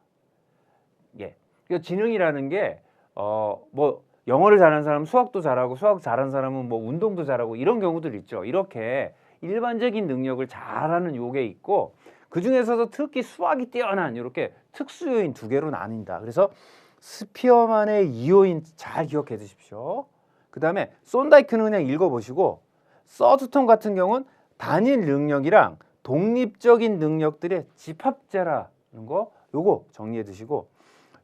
Speaker 2: 예. 그러니까 지능이라는 게 뭐 영어를 잘하는 사람은 수학도 잘하고 수학 잘하는 사람은 뭐 운동도 잘하고 이런 경우들 있죠. 이렇게 일반적인 능력을 잘하는 요게 있고 그 중에서도 특히 수학이 뛰어난 이렇게 특수 요인 두 개로 나뉜다. 그래서 스피어만의 이 요인 잘 기억해 두십시오. 그 다음에 쏜다이크는 그냥 읽어보시고 서두턴 같은 경우는 단일 능력이랑 독립적인 능력들의 집합제라는 거 요거 정리해 두시고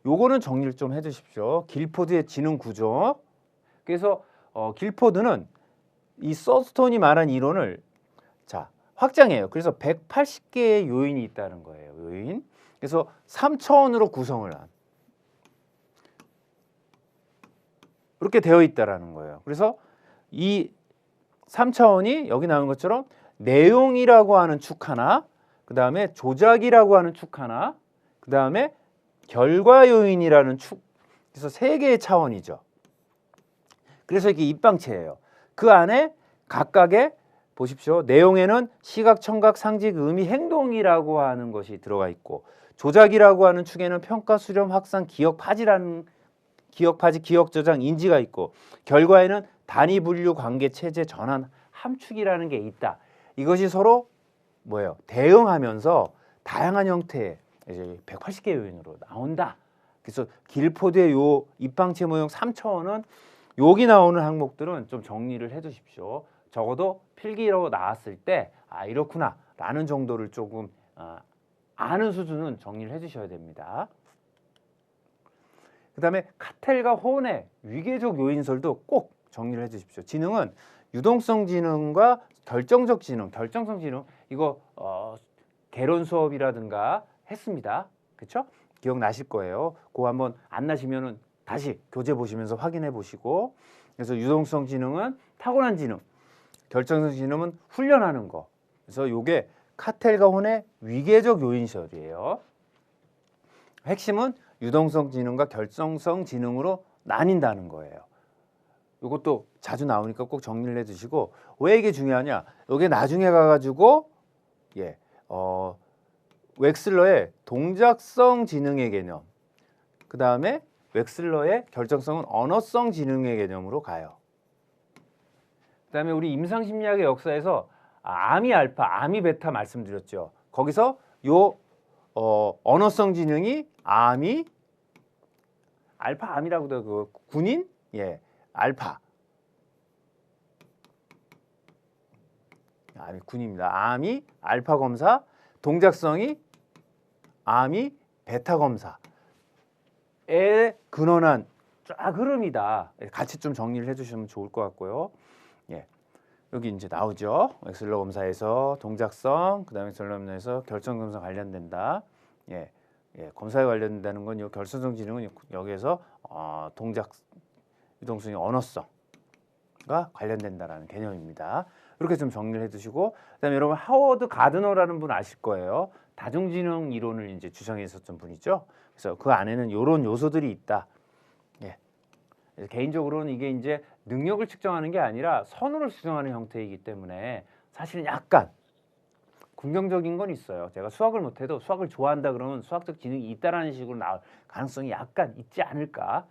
Speaker 2: 요거는 정리를 좀 해 주십시오. 길포드의 지능 구조. 그래서 길포드는 이 서두턴이 말한 이론을 자 확장해요. 그래서 180개의 요인이 있다는 거예요. 요인. 그래서 3차원으로 구성을 한 이렇게 되어 있다라는 거예요. 그래서 이 3차원이 여기 나온 것처럼 내용이라고 하는 축 하나, 그 다음에 조작이라고 하는 축 하나, 그 다음에 결과 요인이라는 축. 그래서 3개의 차원이죠. 그래서 이게 입방체예요. 그 안에 각각의 보십시오. 내용에는 시각, 청각, 상직, 의미, 행동이라고 하는 것이 들어가 있고 조작이라고 하는 축에는 평가, 수렴, 확산, 기억, 파지라는 기억, 파지, 기억, 저장, 인지가 있고 결과에는 단위, 분류, 관계, 체제, 전환, 함축이라는 게 있다. 이것이 서로 뭐예요? 대응하면서 다양한 형태의 이제 180개 요인으로 나온다. 그래서 길포드의 요 입방체 모형 3차원은 여기 나오는 항목들은 좀 정리를 해 두십시오. 적어도 필기로 나왔을 때 이렇구나 라는 정도를 조금 아는 수준은 정리를 해 주셔야 됩니다. 그 다음에 카텔과 호은의 위계적 요인설도 꼭 정리를 해 주십시오. 지능은 유동성 지능과 결정적 지능, 결정성 지능 이거 개론 수업이라든가 했습니다. 그렇죠? 기억나실 거예요. 그거 한번 안 나시면은 다시 교재 보시면서 확인해 보시고 그래서 유동성 지능은 타고난 지능, 결정성 지능은 훈련하는 거. 그래서 요게 카텔과 혼의 위계적 요인설이에요. 핵심은 유동성 지능과 결정성 지능으로 나뉜다는 거예요. 이것도 자주 나오니까 꼭 정리를 해주시고 왜 이게 중요하냐? 이게 나중에 가가지고 웩슬러의 동작성 지능의 개념, 그 다음에 웩슬러의 결정성은 언어성 지능의 개념으로 가요. 그 다음에 우리 임상심리학의 역사에서 아미 알파, 아미 베타 말씀드렸죠. 거기서 요 언어성 지능이 아미, 알파 아미라고도 그 군인, 알파, 아미 군입니다. 아미 알파 검사, 동작성이 아미 베타 검사에 근원한 쫙 흐름이다. 같이 좀 정리를 해주시면 좋을 것 같고요. 여기 이제 나오죠. 웩슬러 검사에서 동작성, 그다음에 웩슬러 검사에서 결정 검사 관련된다. 검사에 관련된다는 건 요 결정성 지능은 여기에서 동작 유동성의 언어성과 관련된다라는 개념입니다. 이렇게 좀 정리를 해두시고 그다음에 여러분 하워드 가드너라는 분 아실 거예요. 다중지능 이론을 이제 주장했었던 분이죠. 그래서 그 안에는 이런 요소들이 있다. 개인적으로는 이게 이제 능력을 측정하는 게 아니라 선호를 측정하는 형태이기 때문에 사실은 약간 긍정적인 건 있어요. 제가 수학을 못해도 수학을 좋아한다 그러면 수학적 지능이 있다라는 식으로 나올 가능성이 약간 있지 않을까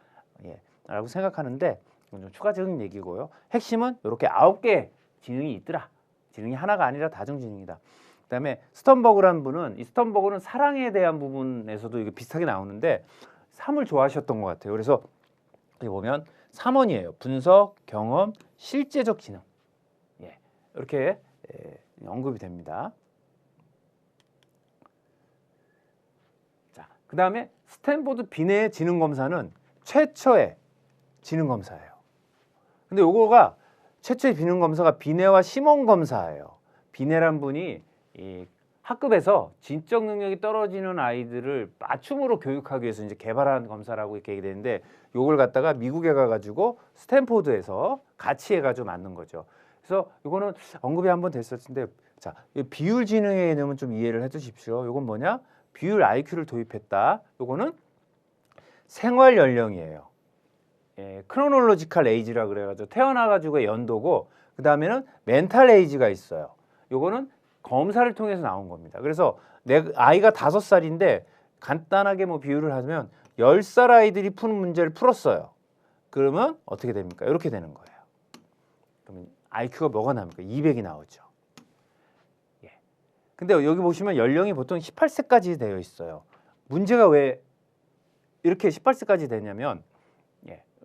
Speaker 2: 라고 생각하는데 이건 좀 추가적인 얘기고요. 핵심은 이렇게 9개 지능이 있더라. 지능이 하나가 아니라 다중지능이다. 그다음에 스턴버그라는 분은 이 스턴버그는 사랑에 대한 부분에서도 이게 비슷하게 나오는데 3을 좋아하셨던 것 같아요. 그래서 여기 보면 3원이에요. 분석, 경험, 실제적 지능. 이렇게 언급이 됩니다. 자, 그 다음에 스탠포드 비네의 지능 검사는 최초의 지능 검사예요. 근데 요거가 최초의 지능 검사가 비네와 시몬 검사예요. 비네란 분이 이 학급에서 지적 능력이 떨어지는 아이들을 맞춤으로 교육하기 위해서 이제 개발한 검사라고 이렇게 얘기되는데 요걸 갖다가 미국에 가가지고 스탠포드에서 같이 해가지고 만든 거죠. 그래서 이거는 언급이 한번 됐을 텐데 자, 비율 지능의 개념은 좀 이해를 해주십시오. 요건 뭐냐? 비율 IQ를 도입했다. 요거는 생활 연령이에요. 크로놀로지컬 에이지라 그래가지고 태어나가지고의 연도고, 그 다음에는 멘탈 에이지가 있어요. 요거는 검사를 통해서 나온 겁니다. 그래서 내 아이가 5살인데 간단하게 뭐 비유를 하면 10살 아이들이 푸는 문제를 풀었어요. 그러면 어떻게 됩니까? 이렇게 되는 거예요. 그러면 IQ가 뭐가 나옵니까? 200이 나오죠. 예. 근데 여기 보시면 연령이 보통 18세까지 되어 있어요. 문제가 왜 이렇게 18세까지 되냐면,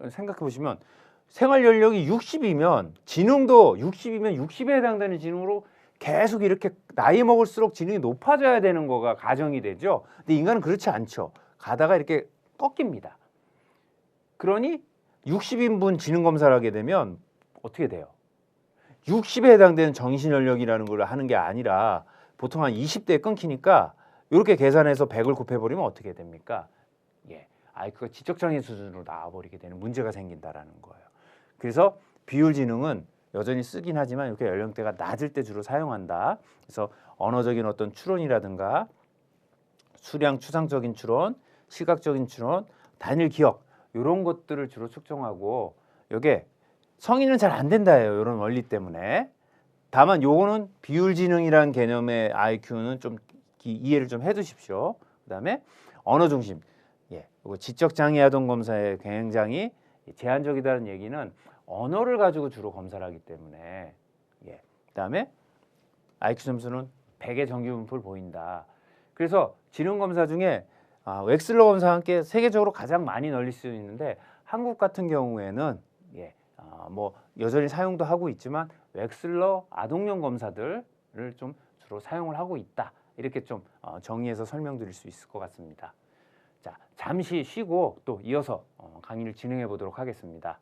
Speaker 2: 생각해 보시면 생활 연령이 60이면 지능도 60이면 60에 해당되는 지능으로 계속 이렇게 나이 먹을수록 지능이 높아져야 되는 거가 가정이 되죠. 근데 인간은 그렇지 않죠. 가다가 이렇게 꺾입니다. 그러니 60인분 지능 검사를 하게 되면 어떻게 돼요? 60에 해당되는 정신 연령이라는 걸 하는 게 아니라 보통 한 20대에 끊기니까 이렇게 계산해서 100을 곱해버리면 어떻게 됩니까? IQ가 지적장애 수준으로 나와버리게 되는 문제가 생긴다라는 거예요. 그래서 비율지능은 여전히 쓰긴 하지만 이렇게 연령대가 낮을 때 주로 사용한다. 그래서 언어적인 어떤 추론이라든가 수량 추상적인 추론, 시각적인 추론, 단일 기억 이런 것들을 주로 측정하고, 이게 성인은 잘 안 된다예요. 이런 원리 때문에. 다만 요거는 비율지능이라는 개념의 IQ는 좀 이해를 좀 해두십시오. 그다음에 언어 중심. 지적장애 아동 검사에 굉장히 제한적이다는 얘기는 언어를 가지고 주로 검사를 하기 때문에. 그다음에 IQ 점수는 100의 정규분포를 보인다. 그래서 지능 검사 중에 웩슬러 검사와 함께 세계적으로 가장 많이 널리 쓰여 있는데, 한국 같은 경우에는 뭐 여전히 사용도 하고 있지만 웩슬러 아동용 검사들을 좀 주로 사용을 하고 있다. 이렇게 좀 정의해서 설명드릴 수 있을 것 같습니다. 자, 잠시 쉬고 또 이어서 강의를 진행해 보도록 하겠습니다.